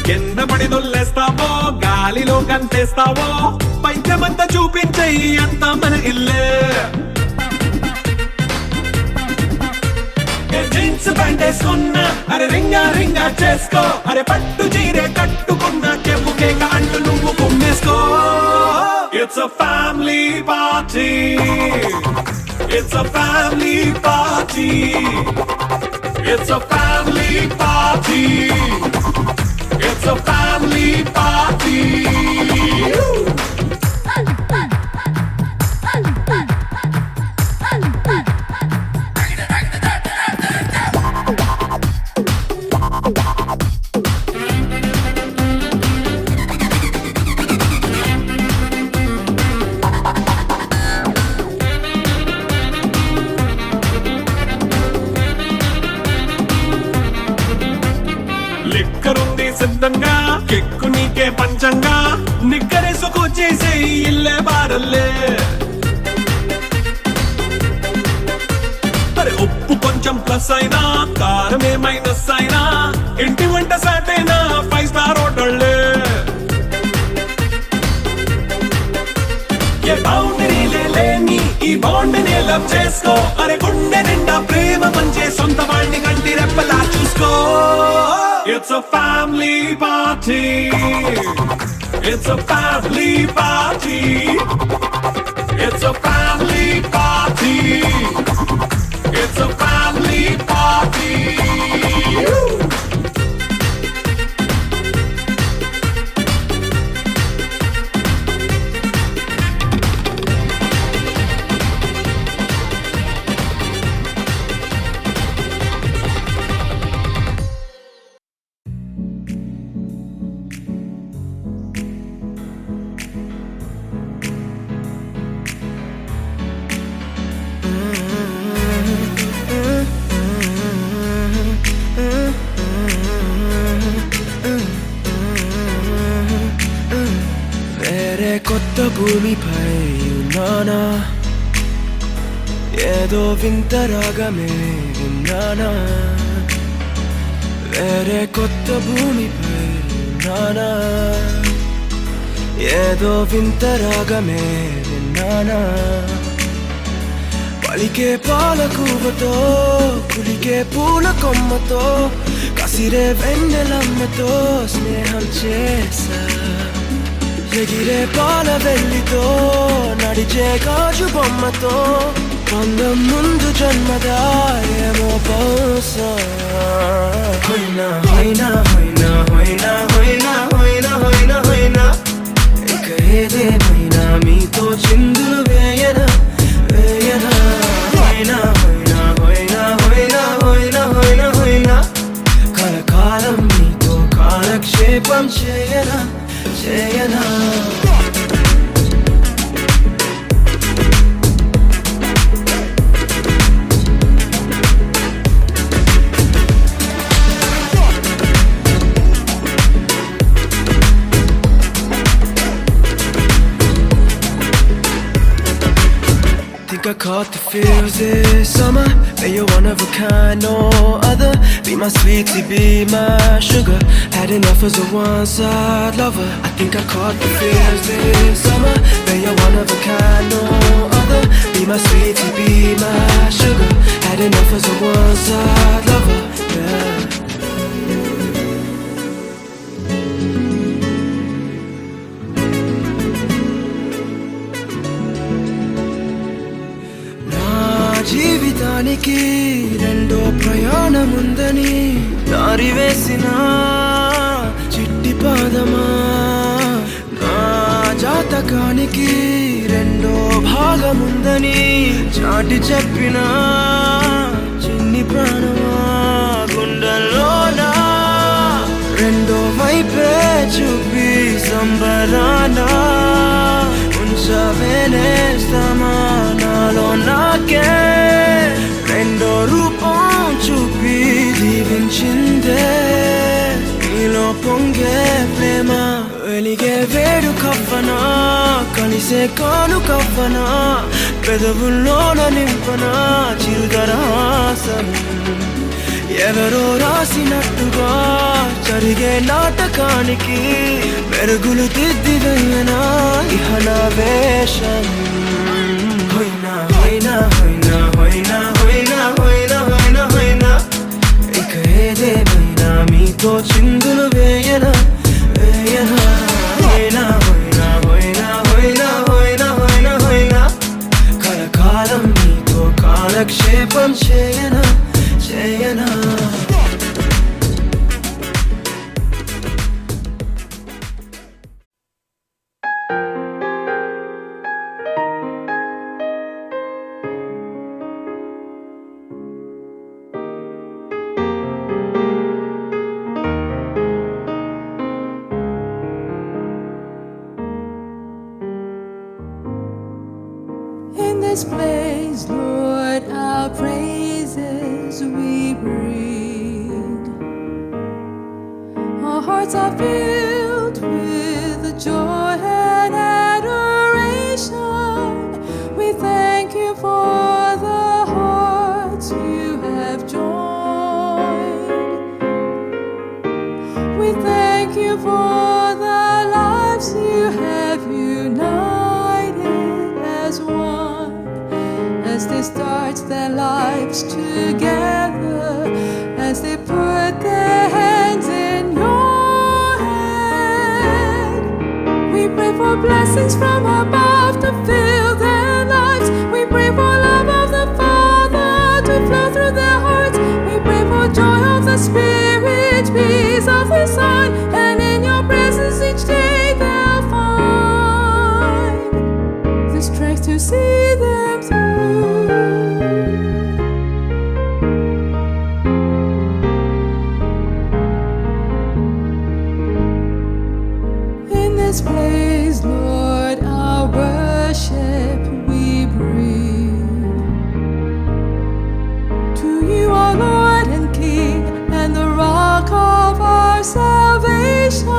కింద పడి దొల్లేస్తావో, గాలిలో కంటేస్తావో, పైద్యమంతా చూపించేయి అంతా మన ఇల్లే. జీన్స్ ప్యాంట్ వేసుకున్నా, అరే రింగా రింగా చేసుకో, అరే పట్టు చీరే కట్టుకున్నా, చెప్పుకే కాళ్ళు నువ్వు కుమ్మేసుకో. It's a family party. It's a family party. It's a family party. It's a family party. లిక్కరుంది సిద్ధంగా, కిక్కు నీకే పంచంగా, నిక్కరేసుకు చేసే ఇల్లే బారల్లే. అరే ఉప్పు కొంచెం ప్లస్ అయినా, కారమే మైనస్ అయినా, ఇంటి వంట సాటైనా 5 స్టార్ హోటళ్ళే. ఏ బౌండరీలే లేని ఈ బాండ్ని లవ్ చేసుకో, అరే గుండె నిండా ప్రేమ పంచే సొంత వాడిని కంటి రెప్పలా చూసుకో. It's a family party. It's a family party. It's a family party. It's a family party. కొత్త భూమిపై ఉన్నానా, ఏదో వింత రాగమే విన్నానా. వేరే కొత్త భూమిపై ఉన్నానా, ఏదో వింత రాగమే విన్నానా. పలికే పాలకూవతో, కులికే పూల కొమ్మతో, కసిరే వెన్నెలమ్మతో స్నేహం చేసా. ఎగిరే పాల వెల్లితో, నడిచే గాజు బొమ్మతో, అందం ముందు జన్మదా ఏమో బహుశా. హోయినా హోయినా హోయినా హోయినా హోయినా హోయినా హోయినా హోయినా, ఇక ఏదేమైనా మీతో చిందులు వేయనా వేయనా. హోయినా హోయినా హోయినా హోయినా హోయినా హోయినా హోయినా, కాలక్షేపం చేయనా చేయనా Think I caught the feels this summer. But you're one of a kind, no other. Be my sweetie, be my sugar. Had enough as a one-side lover. I think I caught the feels this summer. But you're one of a kind, no other. Be my sweetie, be my sugar. Had enough as a one-side lover. Yeah. జీవితానికి రెండో ప్రయాణముందని దారి వేసిన చిట్టి పాదమా నా జాతకానికి రెండో భాగముందని చాటి చెప్పిన చిన్ని ప్రాణమా గుండెల్లోనా రెండో వైపే చూపి సంబరానా ఉంచవేనేస్తామా నాలో నాకే రెండో రూపం చూపి దీవించిందే నీలో పొంగే ప్రేమ వెలిగే వేడు కవ్వనా కలిసే కాను కవ్వనా పెదవుల్లోన నింపనా చిరుదరాసం ఎవరో రాసినట్టుగా జరిగే నాటకానికి మెరుగులు దిద్దివయ్యనా ఇహ నా వేషం హోయినా హోయినా హోయినా హోయినా హోయినా హోయినా హోయినా హోయినా ఇక ఏదేమైనా మీతో చిందులు వేయనా వేయనా హోయినా హోయినా హోయినా హోయినా హోయినా హోయినా హోయినా కలకాలం మీతో కాలక్షేపం చేయనా చేయనా In this place, Lord, our praises we bring. Our hearts are filled with the joy and adoration. We thank you for the hearts you have joined. We thank you for the lives you have united as one. As they start their lives together, as they put their hands in your hand, we pray for blessings from above to fill their lives. We pray for love of the Father to flow through their hearts. We pray for joy of the Spirit, peace of the Son, and in your presence each day they'll find the strength to see them through. In this place, Lord, our worship we bring to you, our Lord and King, and the rock of our salvation.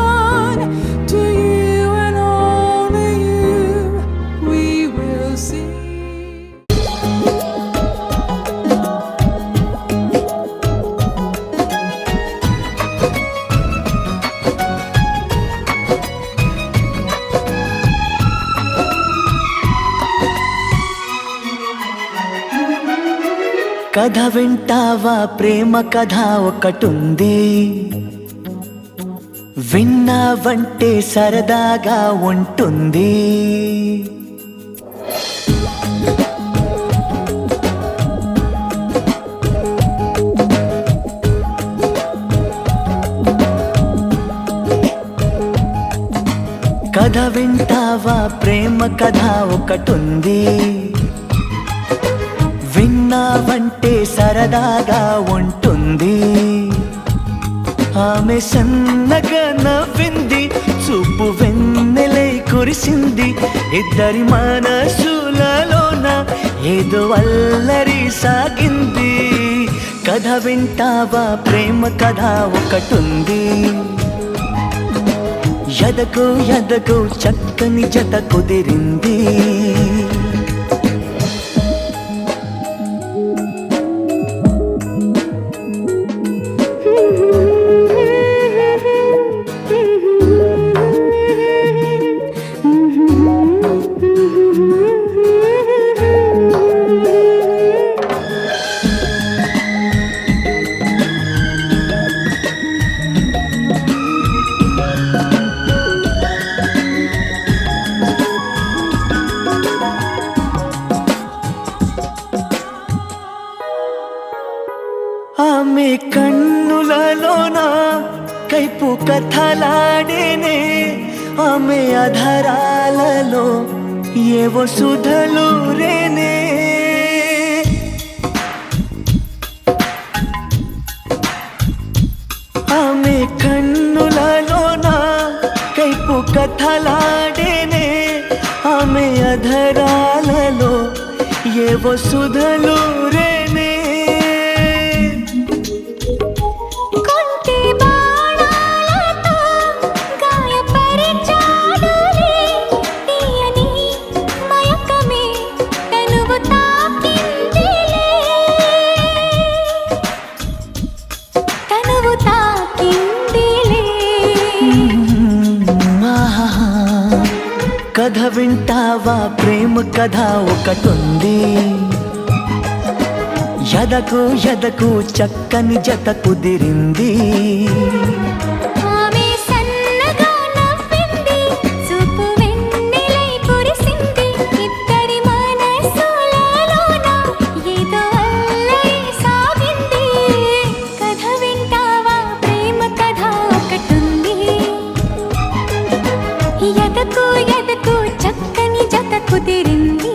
To you and only you we will sing. కథ వింటావా ప్రేమ కథ ఒకటుంది విన్నావంటే సరదాగా ఉంటుంది కథ వింటావా ప్రేమ కథ ఒకటుంది విన్నావంటే సరదాగా ఉంటుంది ఆమె సన్నగా నవ్వింది, చూపు వెన్నెలై కురిసింది. ఇద్దరి మనసులలోన ఏదో అల్లరి సాగింది. కథ వింటావా, ప్రేమ కథ ఒకటుంది. ఎదకు ఎదకు చక్కని జత కుదిరింది. ఆమె కన్నులలోన కైపు కథలాడేనే, ఆమె అధరాలలో ఏవో సుధలు రేనే. ఆమె కన్నులలోన కైపు కథలాడేనే, ఆమె అధరాలలో ఏవో సుధలు రేనే. కొంటె బాణాలతో గాయపరిచాడులే, తీయని మయకమే తనువు తాకిందిలే, తనువు తాకిందిలే. కథ వింటావా, ప్రేమ కథ ఒకటుంది. ఎదకు ఎదకు చక్కని జత కుదిరింది. ఆమె సన్నగా నవ్వింది, చూపు వెన్నెలై కురిసింది. ఇద్దరి మనసులలోన ఏదో అల్లరి సాగింది. కథ వింటావా, ప్రేమ కథ ఒకటుంది. ఎదకు ఎదకు చక్కని జత కుదిరింది.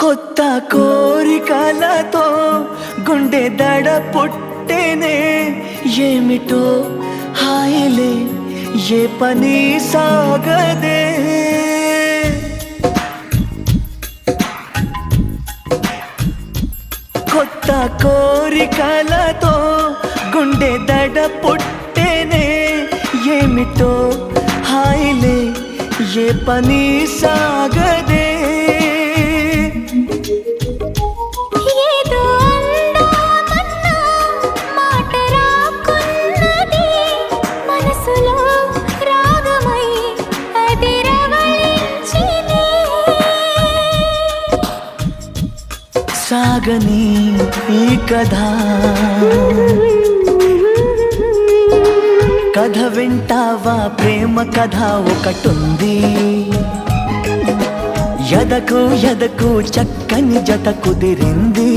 కొత్త కోరికలతో గుండె దడ పుట్టేనే, ఏమిటో హాయిలే ఏ పని సాగదే. కొత్త కోరికలతో గుండె దడ పుట్టేనే, ఏమిటో హాయిలే ఏ పని సాగదే. ఏదో అందామన్నా మాట రాకున్నది, మనసులో రాగమై అది రవళించినే. సాగని ఈ కథ, కథ వింటావా, ప్రేమ కథ ఒకటుంది. ఎదకు ఎదకు చక్కని జత కుదిరింది.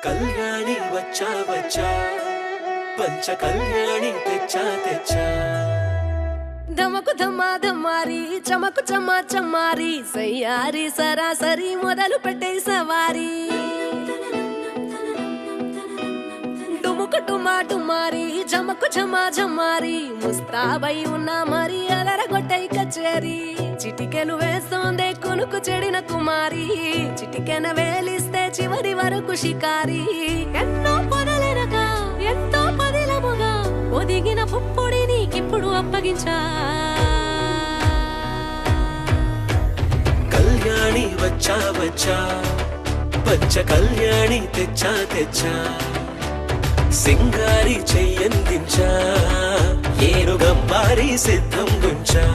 కళ్యాణి వచ్చా వచ్చా, పంచ కళ్యాణి తెచ్చా తెచ్చా. ధమకు ధమ్మా ధమ్మారి, చమకు చమ్మా చమ్మారి, సయ్యారి సరాసరి మొదలు పెట్టే సవారి. డుముకు డుమా డుమారి, జమకు ఝమా ఝమారి, ముస్తాబై ఉన్నా మరి అలరగొట్టై కచేరి. చిటికెలు వేస్తోందే కునుకు చెడిన కుమారి, చిటికెన వేలిస్తే చివరి వరకు షికారి. ఎన్నో పొదలెనగా ఎంతో పదిలముగా ఒదిగిన పుప్పొడి నీకిప్పుడు అప్పగించా. కళ్యాణి వచ్చా వచ్చా, పంచ కళ్యాణి తెచ్చా తెచ్చా. సింగారి చెయ్యందించా, ఏనుగంబారి సిద్ధం గుంచా.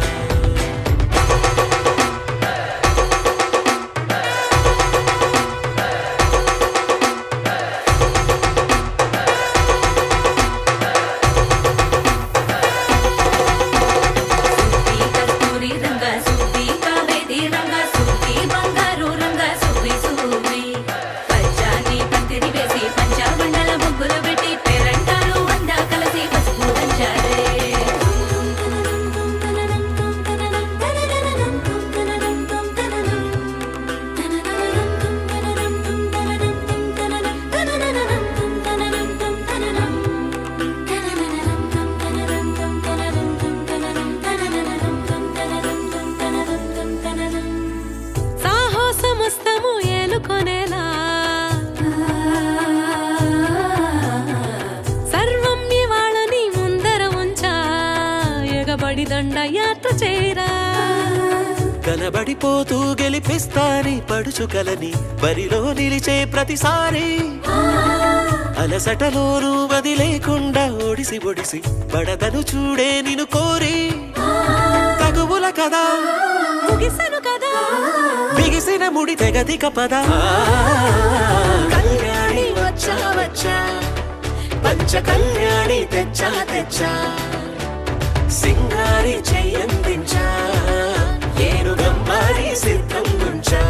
చేరా కలబడిపోతూ గెలిపిస్తాని పడుచుకలని బరిలో నిలిచే ప్రతిసారి అలసటలోనూ వదిలేకుండా ఒడిసి ఒడిసి పడతను చూడే నిన్ను కోరి తగువుల కదా ముగిసను కదా బిగిసిన ముడి తెగదిక పద కళ్యాణి వచ్చా వచ్చా పంచ కళ్యాణి తెచ్చా తెచ్చా సింగారి చెయ్యందించా ఏనుగమ్మారి సిద్ధం గుంచా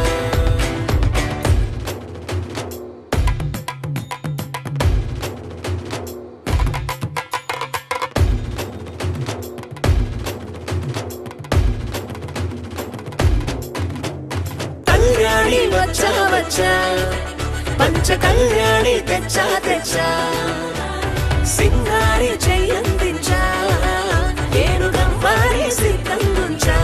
కళ్యాణి వచ్చా వచ్చా పంచ కళ్యాణి తెచ్చా తెచ్చా సింగారి చెయ్యందించా ఏనుగమ్మారి సిద్ధం గుంచా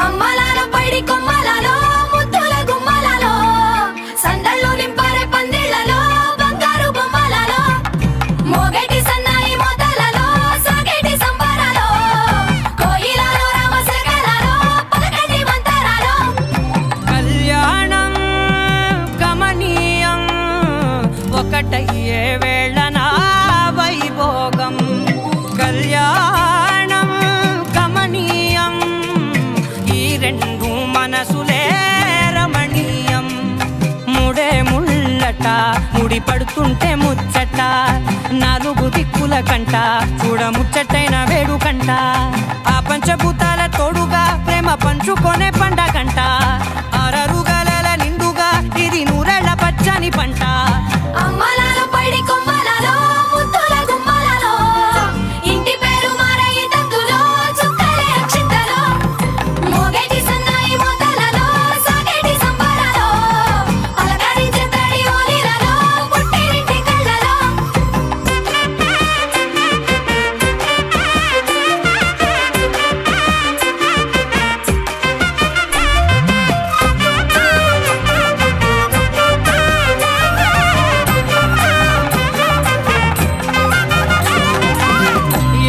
అమ్మలాలో పైడి కొమ్మలలో ముద్దుల గుమ్మలలో సందళ్ళు నింపారే పందిళ్లలో బంగారు బొమ్మలలో మోగేటి సన్నాయి మోతలలో సాగేటి సంబరాలో కోయిలలో రామశకలలో పలకటి మంతరాలో కళ్యాణం గమనీయం ఒకటయ్యే వేళ నా వైభోగం కళ్యాణం గమనీయం ఈ రెండు మనసులే రమణీయం ముడే ముళ్ళట ముడి పడుతుంటే ముచ్చట నాలుగు దిక్కుల కంట చూడ ముచ్చటైన వేడుకంట ఆ పంచభూతాల తోడుగా ప్రేమ పంచుకొనే పండగంట అరరుగల నిండుగా ఇది నూరెళ్ళ పచ్చని పంట అమ్మలాలో పైడి కొమ్మలలో ముద్దుల గుమ్మలలో ఇంటి పేరు మారయి తందులో చుక్కలే అక్షింతలో మోగేటి సన్నాయి మోతలలో సాగేటి సంబరాలో అలకరించే తడి ఓలిలలో పుట్టినింటి కళ్ళలో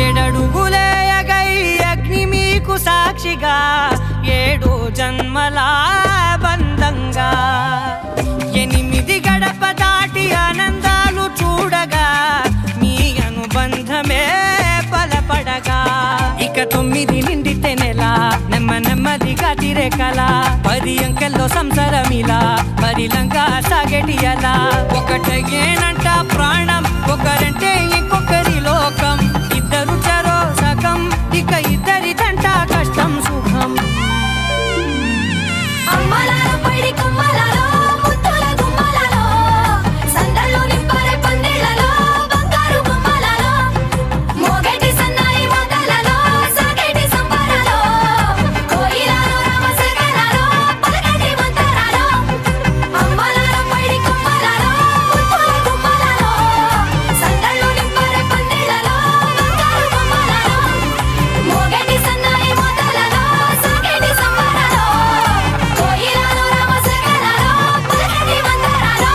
ఏడడుగులే ఎగై అగ్ని మీకు సాక్షిగా ఏడు జన్మల బంధంగా 8 గడప దాటి ఆనందాలు చూడగా మీ అనుబంధమే బలపడగా ఇక 9 నిండితే నెల నెమ్మదిగా తిరే కల 10 అంకెల్లో సంసారమిలా పరిలంగా సాగేటి అలా ఒకటేనంట ప్రాణం ఒకరంటే ఇంకొకరి లోకం ఇద్దరు చరో సగం ఇక ఇద్దరి తంట కష్టం సుఖం అమ్మలాలో పైడి కొమ్మలలో ముద్దుల గుమ్మలలో సందళ్ళు నింపారే పందిళ్లలో బంగారు బొమ్మలలో మోగేటి సన్నాయి మోతలలో సాగేటి సంబరాలో కోయిలలో రామశకలలో పలకటి మంతరాలో అమ్మలాలో పైడి కొమ్మలలో ముద్దుల గుమ్మలలో సందళ్ళు నింపారే పందిళ్లలో బంగారు బొమ్మలలో మోగేటి సన్నాయి మోతలలో సాగేటి సంబరాలో కోయిలలో రామశకలలో పలకటి మంతరాలో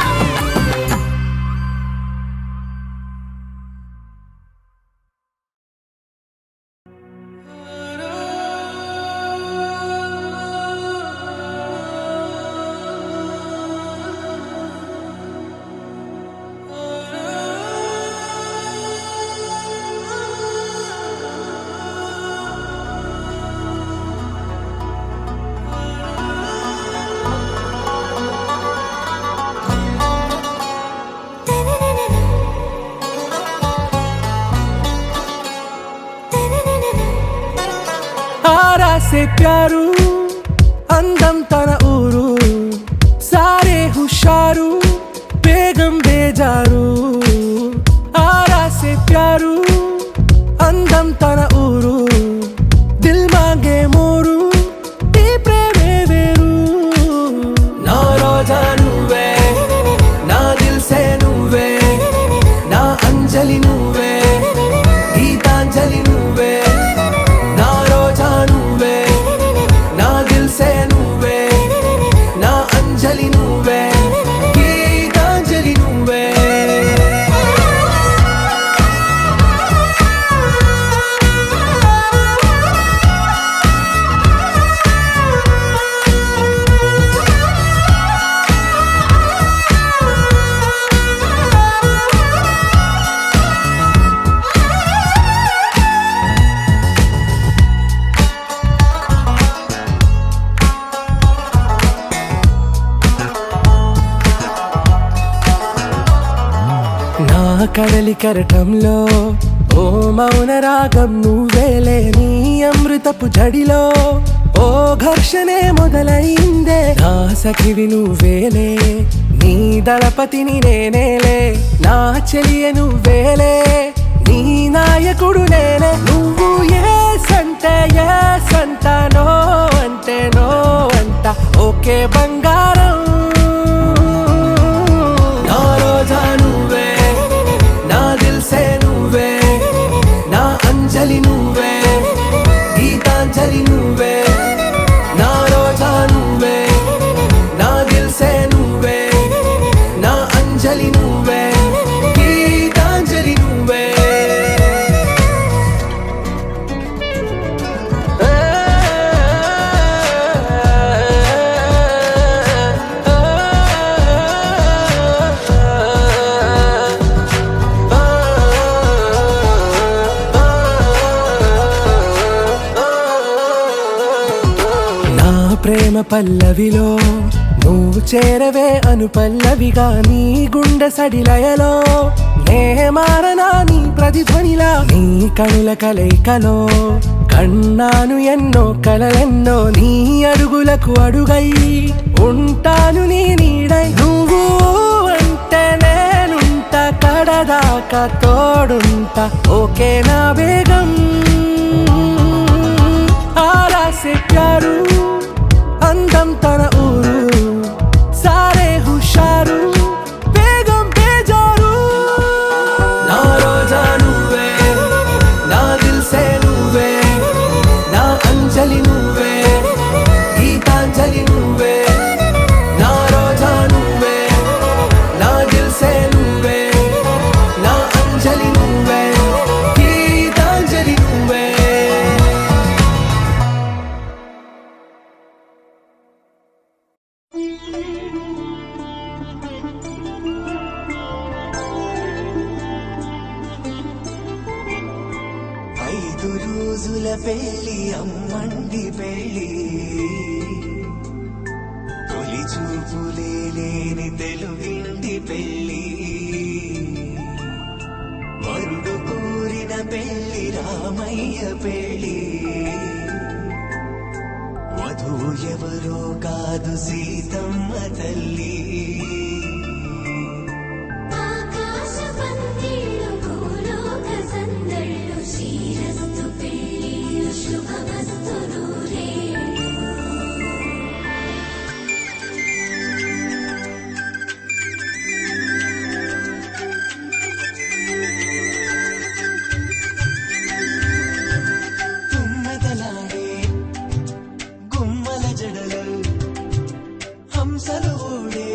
आरा से प्यारू अंदम तन ऊरू सारे हुश హుషారు బేగం బేజారు ఆరా సే ప్యారు అందం తన ఊరు దిల్ మాంగే మోరు ఈ ప్రేమే వేరు నా రోజా నువ్వే నా దిల్ సే నువ్వే నా అంజలి నువ్వే గీతాంజలి నువ్వే నా రోజా నువ్వే నా దిల్ సే నువ్వే నా అంజలి నువ్వే గీతాంజలి నువ్వే నా కడలి కరటంలో ఓ మౌన రాగం నువ్వేలే నీ అమృతపు జడిలో ఓ ఘర్షణే మొదలైందే నా సఖివి నువ్వేలే నీ దళపతిని నేనేలే నా చెలియ నువ్వేలే నీ నాయకుడు నేనే నువ్వు ఏ సంట నో అంటే నో అంట ఓకే బంగారం నా రోజా నువ్వే నా దిల్ సే నువ్వే నా అంజలి నువ్వే గీతాంజలి నువ్వే నా రోజా నువ్వే నా దిల్ సే నువ్వే నా అంజలి నువ్వే గీతాంజలి నువ్వే నా ప్రేమ పల్లవిలో నువ్వు చేరవే అను పల్లవిగా నీ గుండె సడిలయలో నే మారనా నీ ప్రతిధ్వనిలా నీ కనుల కలయికలో కన్నాను ఎన్నో కలలెన్నో నీ అడుగులకు అడుగై ఉంటాను నీ నీడై నువ్వు అంటే నేనుంట కడదాకా తోడుంట ఓకే నా బేగం ఆరా సే ప్యారు అందం తన ఊరు సారే హుషారు బేగం బేజారు నా రోజా నువ్వే నా దిల్ సే నువ్వే నా అంజలి నువ్వే గీతాంజలి నువ్వే నా రోజా నువ్వే నా దిల్ సే నువ్వే నా అంజలి నువ్వే గీతాంజలి నువ్వే ఐదు రోజుల పెళ్లి అమ్మండి పెళ్లి తొలి చూపులే లేని తెలుగింటి పెళ్లి వరుడు కోరిన పెళ్లి రామయ్య పెళ్లి వధువు ఎవరో కాదు సీతమ్మ తల్లి ఆకాశ పందిళ్ళు భూలోక సందళ్ళు శ్రీరస్తు పెళ్ళిళ్ళు శుభమస్తు నూరేళ్ళు తుమ్మెదలాడే గుమ్మల జడలు హంసలు ఊడే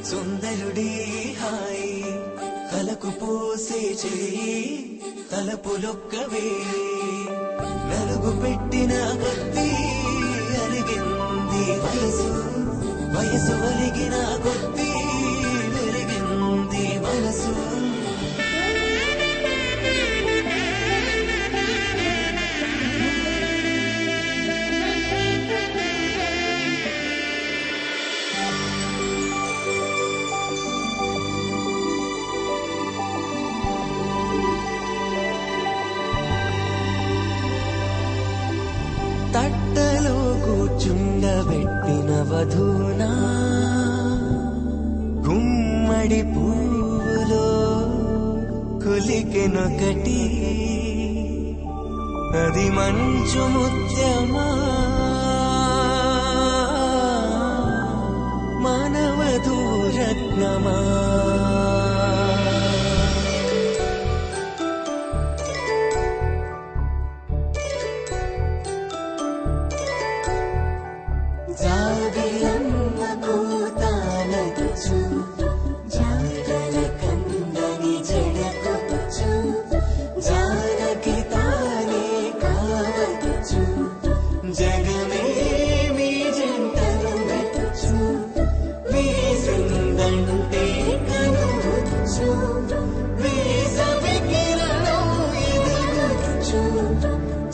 సుందరుడి హాయి తలకు పోసే చేయి తలపులొక్కవే నలుగు పెట్టిన కొద్దీ అలిగింది వయసు వయసు ఒలిగిన కొద్దీ వెలిగింది మనసు తట్టలో కూర్చుండబెట్టిన వధూనా గుమ్మడి పువ్వులో కులికెనొకటి అది మంచు ముత్యమా మానవధూరత్నమా జాబిలమ్మ కూతానచ్చు జాగల కందని జడకొచ్చు జానకి తానే కావచ్చు జగమే మీ జంటను మెచ్చు వీసిందంటే కనువచ్చు వీసవి కిరణం ఎదురొచ్చు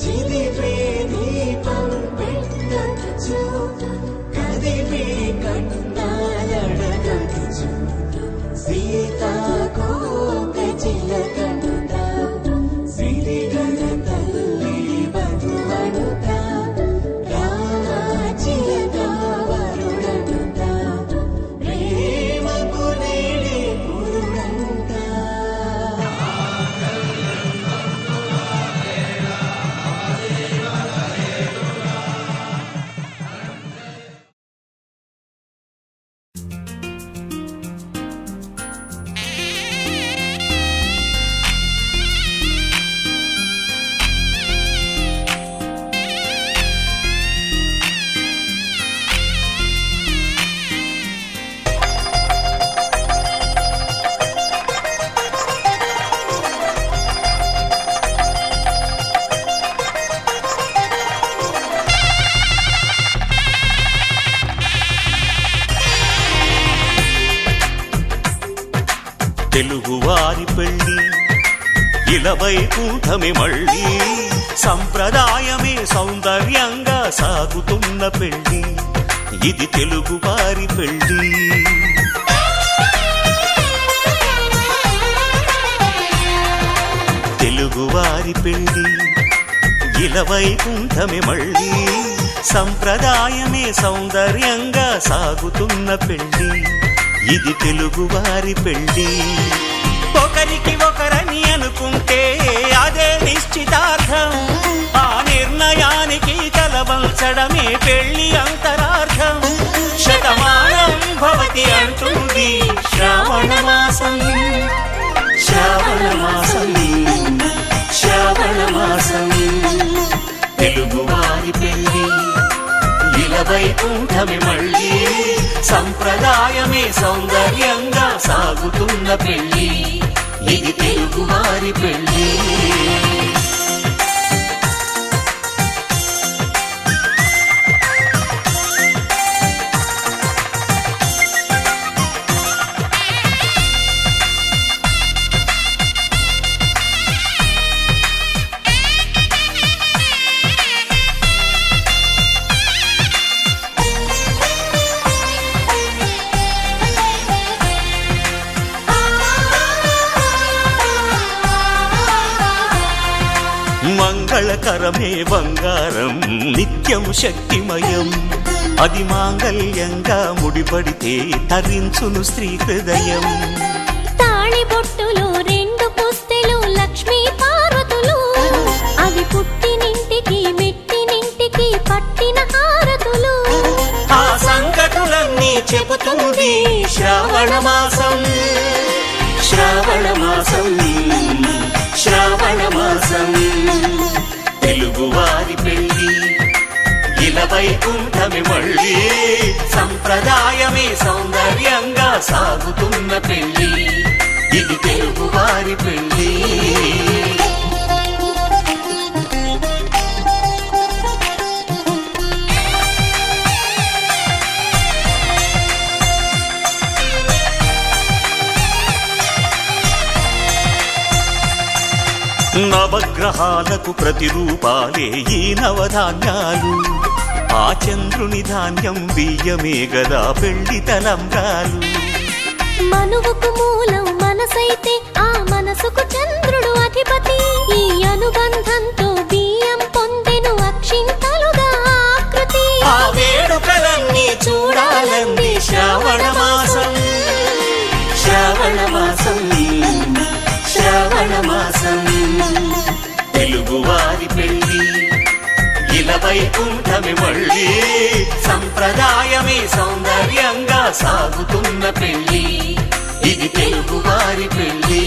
చిదిపే దీపం పెట్టచ్చు కదిపే కన్నాలడగచ్చు సీతాకోక చిలకంట సిరిగల తల్లి బతువనుట రామాచిలక వరుడనుట ప్రేమకు నేడే పురుడంట తెలుగువారి పెళ్ళి ఇలవై కూటమి మళ్ళీ సంప్రదాయమే సౌందర్యంగా సాగుతున్న పెళ్ళి ఇది తెలుగువారి పెళ్ళి తెలుగువారి పెళ్ళి ఇలవై కూటమి మళ్ళీ సంప్రదాయమే సౌందర్యంగా సాగుతున్న పెళ్ళి ఇది తెలుగువారి పెళ్ళి ఒకరికి ఒకరని అనుకుంటే అదే నిశ్చితార్థం ఆ నిర్ణయానికి తలవంచడమే పెళ్లి అంతరార్థం శతమానం భవతి అంటుంది శ్రావణ మాసం శ్రావణ మాసం శ్రావణ మాసం తెలుగువారి పెళ్ళి ఇలవై కూటమి మళ్ళీ సంప్రదాయమే సౌందర్యంగా సాగుతున్న పెళ్ళి ఇది తెలుగువారి పెళ్ళి మంగళకరమే బంగారం నిత్యం శక్తిమయం అది మాంగళ్యంగా ముడిపడితే తరించును స్త్రీ హృదయం తాళి బొట్టులు రెండు పుస్తెలు లక్ష్మీ పార్వతులు అవి పుట్టినింటికి మెట్టినింటికి పట్టిన హారతులు ఆ సంకటులన్నీ చెబుతుంది శ్రావణ మాసం శ్రావణ మాసం శ్రావణ మాసం తెలుగువారి పెళ్ళి ఇలా వైకుంఠమి మళ్ళీ సంప్రదాయమే సౌందర్యంగా సాగుతున్న పెళ్లి ఇది తెలుగు వారి పెళ్లి నవగ్రహాలకు ప్రతిరూపాలే ఈ నవధాన్యాలు ఆ చంద్రుని ధాన్యం బియ్యమే గదా పెళ్లి తలంబ్రాలు మనువుకు మూలం మనసైతే ఆ మనసుకు చంద్రుడు అధిపతి ఈ అనుబంధంతో బియ్యం పొందెను అక్షింతలుగా ఆకృతి ఆ వేడుకలన్నీ చూడాలంది శ్రావణ మాసం శ్రావణ మాసం శ్రావణ మాసం తెలుగు వారి పెళ్లి ఇలా వైకుంఠమి మళ్ళీ సంప్రదాయమే సౌందర్యంగా సాగుతున్న పెళ్లి ఇది తెలుగు వారి పెళ్లి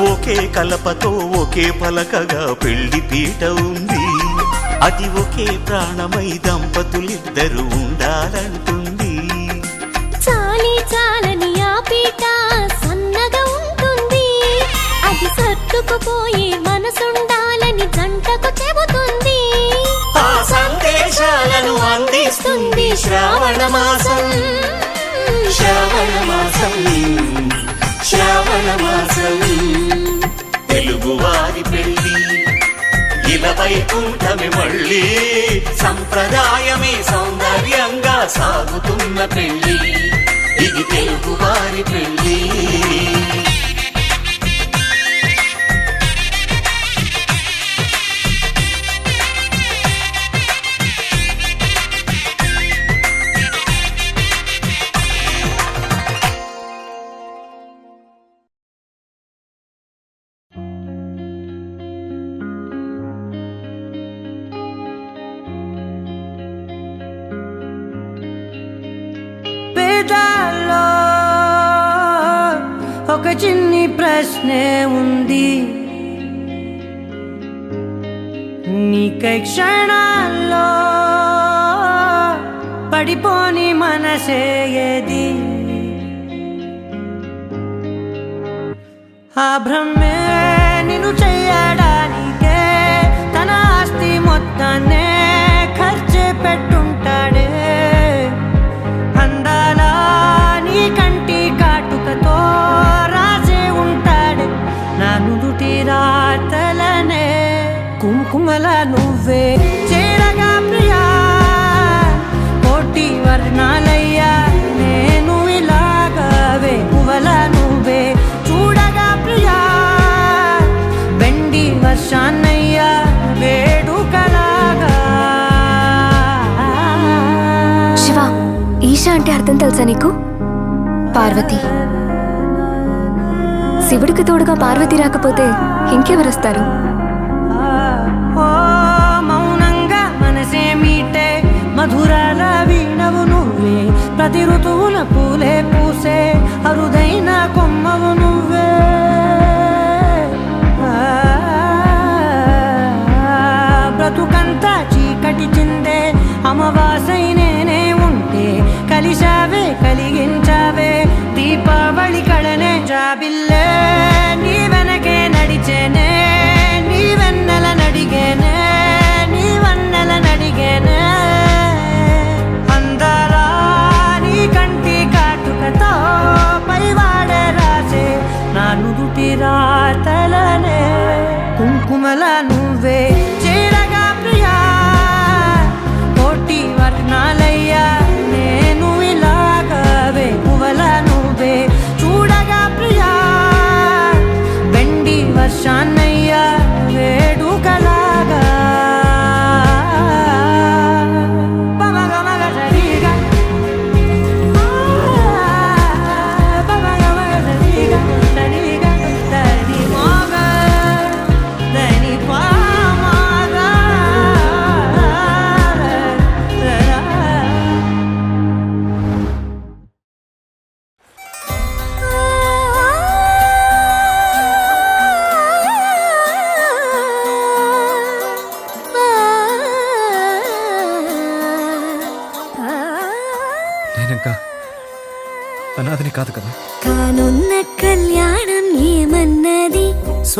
ఒకే కలపతో ఒకే పలకగా పెళ్లి పీట ఉంది అది ఒకే ప్రాణమై దంపతులిద్దరు ఉండాలంటుంది చాలి చాలని ఆ పీట సన్నగా ఉంటుంది అది సర్దుకుపోయే మనసుండాలని జంటకు చెబుతుంది ఆ సందేశాలను అందిస్తుంది శ్రావణ మాసం శ్రావణ మాసం శ్రావణ మాసం తెలుగు వారి పెళ్లి ఇలా వైకుంఠమి మళ్ళీ సంప్రదాయమే సౌందర్యంగా సాగుతున్న పెళ్లి ఇది తెలుగు వారి పెళ్లి ఒక చిన్ని ప్రశ్నే ఉంది నీకై క్షణాల్లో పడిపోని మనసే ఏది ఆ భ్రమే నిన్ను చెయ్యడానికే తన ఆస్తి మొత్తాన్నే ఖర్చే పెట్టుంటాడే అందాల నీ కంటి కాటుకతో రాసే ఉంటాడే నా నుదుటి రాతలనే కుంకుమల నువ్వే చేరగా ప్రియా కోటి వర్ణాలయ్యా నేను ఇలాగవే పువ్వల నువ్వే చూడగా ప్రియా బెండి వర్షాన్నయ్యా వేడుకలాగా శివ ఈశా అంటే అర్థం తెలుసా నీకు? పార్వతి. శివుడికి తోడుగా పార్వతి రాకపోతే ఇంకెవరొస్తారు? మౌనంగా మనసే మీటే మధురాల వీణవు నువ్వే ప్రతి ఋతువున పూలే పూసే అరుదైన కొమ్మవు నువ్వే బ్రతుకంతా చీకటి చిందే అమవాసై నేనే ఉంటే కలిశావే కలిగించావే దీపావళి కళనే జాబిల్లే నీ వెనకే నడిచేనే నీ వెన్నెల నడిగేనే నీ వన్నెల నడిగేనే అందరా నీ కంటి కాటుకతో పైవాడే రాసే నా నుదు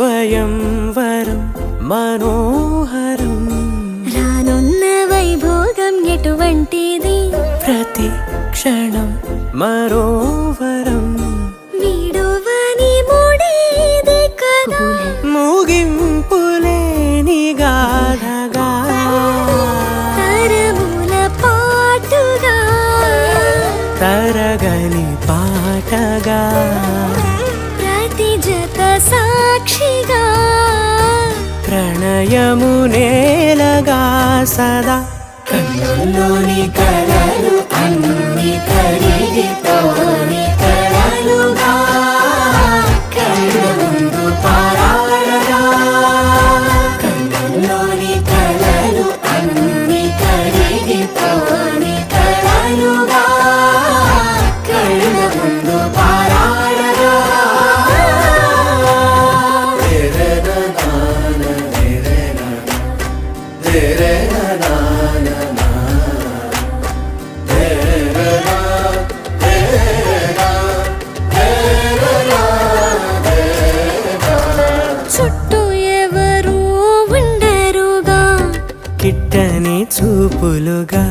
స్వయంవరం మనోహరం రానున్న వైభోగం ఎటువంటిది ప్రతి క్షణం మరోవరం వీడువని మూడేది కదా ముగింపులేని గాథగా తరముల పాటుగా తరగని పాటగా ప్రతి జత సాక్షిగా ప్రణయము నేలగా సదా కన్నుల్లోని కలలు అన్ని కరిగిపోని కలలుగా కళ్ళ ముందు పారాడగా కన్నుల్లోని కలలు అన్ని కరిగిపోని కలలుగా కళ్ళ ముందు పారాడగా చుట్టూ ఎవరు ఉండరుగా కిట్టని చూపులుగా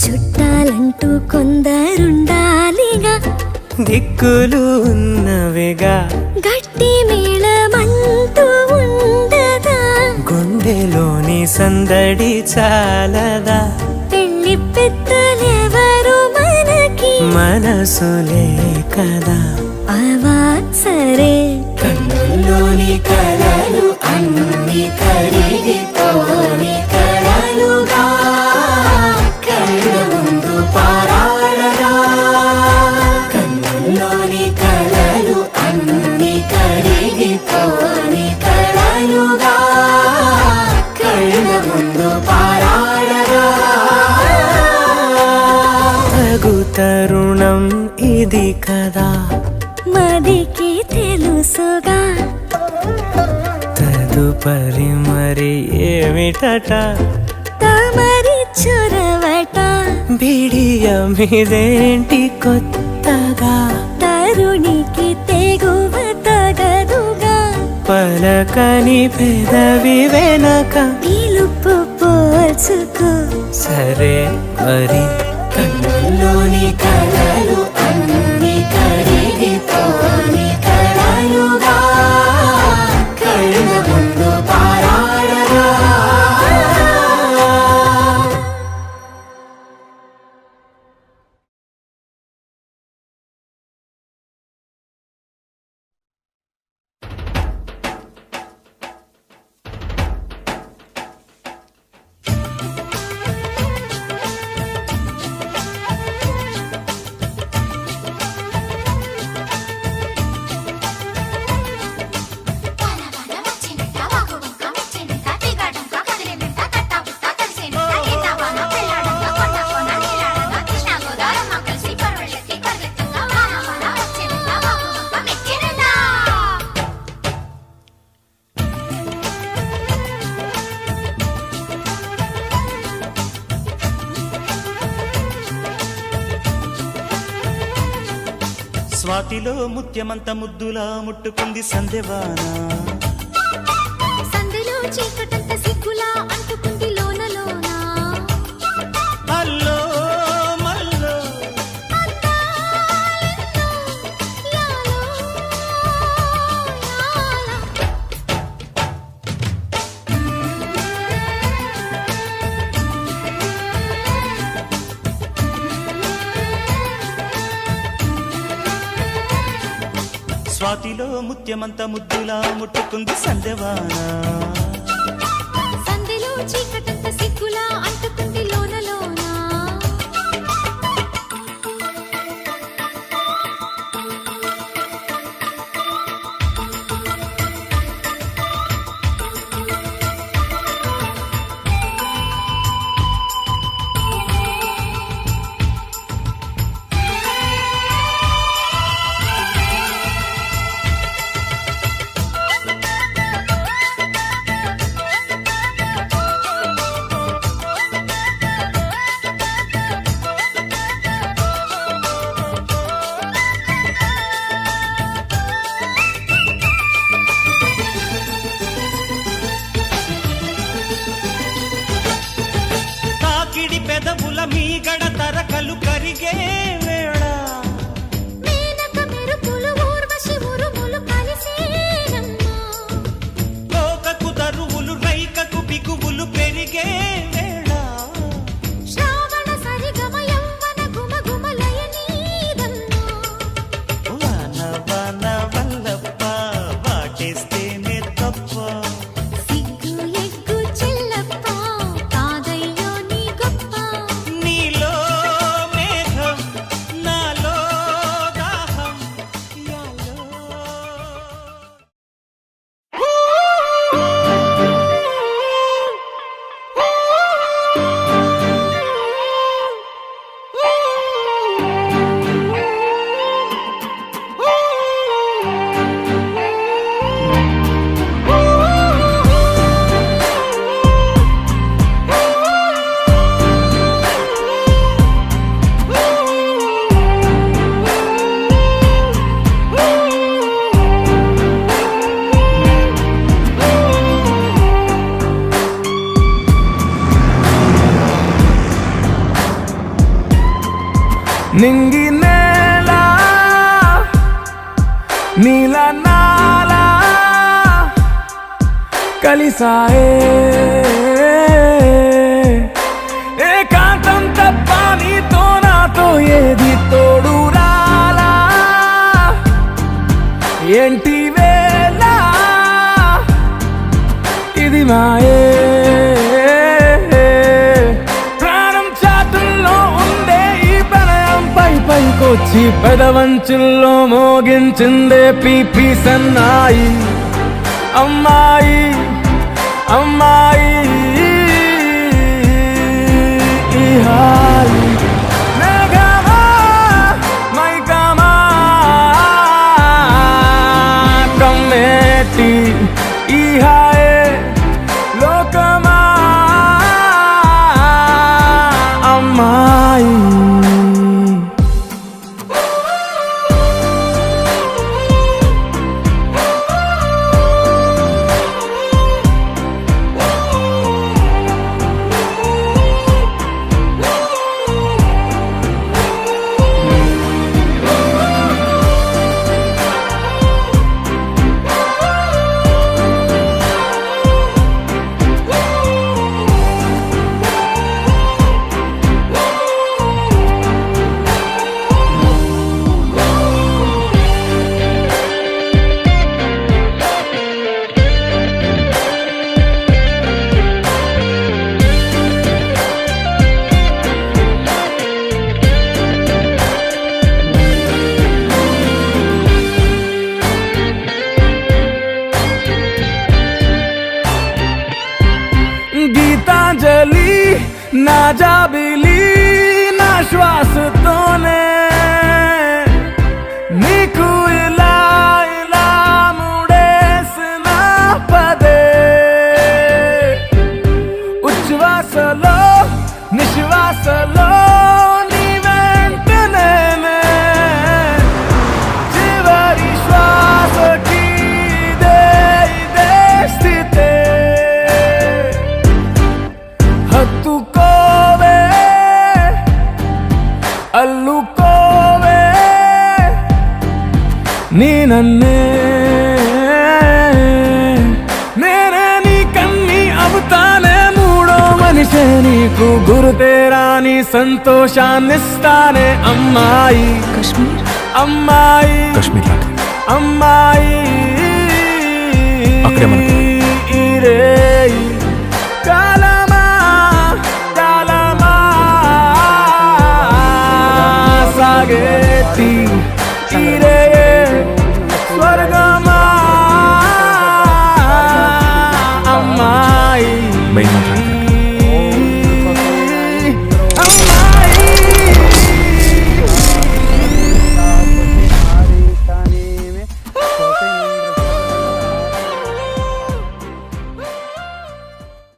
చుట్టాలంటూ కొందరుండాలిగా దిక్కులు ఉన్నవిగా గట్టి మేళమంటూ ఉండదా గుండెలోని సందడి చాలదా పెళ్లి పెద్దలెవరు మనకి మనసులే కదా అవా సరే కన్నుల్లోని కలలు అన్ని కరిగిపోని కలలుగా కళ్ళ ముందు పారాడగా కన్నుల్లోని కలలు అన్ని కరిగిపోని కలలుగా కళ్ళ ముందు పారాడగా తగు తరుణం ఇది కదా మదికి తెలుసుగా తదుపరి మరి ఏమిటట తమరి చొరవట బిడియమిదేంటి కొత్తగా తరుణికి తెగువ తగదుగా పలకని పెదవి వెనక పిలుపు పోల్చుకో సరే మరి కన్నుల్లోని కలలు అన్ని కరిగిపోని కలలుగా కళ్ళ ముందు పారాడగా స్వాతిలో ముత్యమంత ముద్దులా ముట్టుకుంది సందెవాన సందులో చీకటంత సిగ్గులా అంటుకుంది లోన లోన అల్లో మల్లో యాలో యాలా స్వాతిలో ముత్యమంత ముద్దులా ముట్టుకుంది సందెవాన సందులో చీకటంత సిగ్గులా అంటుకుంది లోన లోన నింగి నేల నీల నాల కలిసాయే ఏకాంతం తప్ప నీతో నాతో ఏది తోడు రాలా ఏంటి వేళ ఇది మాయే ప్రాణం చాటుల్లో ఉండే ఈ ప్రణయం పైకొచ్చి పెదవంచుల్లో మోగించిందే పీపీ సన్నాయి అమ్మాయి అమ్మాయి ఈ హాయి మేఘమా మైకమా కమ్మేటి ఈ హాయే లోకమా అమ్మాయి గీతాంజలి నా జాబిలి నా శ్వాసతోనే నీకు ఇలా ఇలా ముడేసిన పదే ఉచ్ఛ్వాసలో నిశ్వాసలో నీ వెంట నేనే చివరి శ్వాసకి ఇదే స్థితే హత్తుకోవే అల్లుకోవే నీ నన్నే నేనే నీ కన్ని అవుతానే మూడో మనిషే నీకు గురుతేరాని సంతోషాన్నిస్తానే అమ్మాయి కాశ్మీర్ అమ్మాయి కాశ్మీర్ లాంటి అమ్మాయి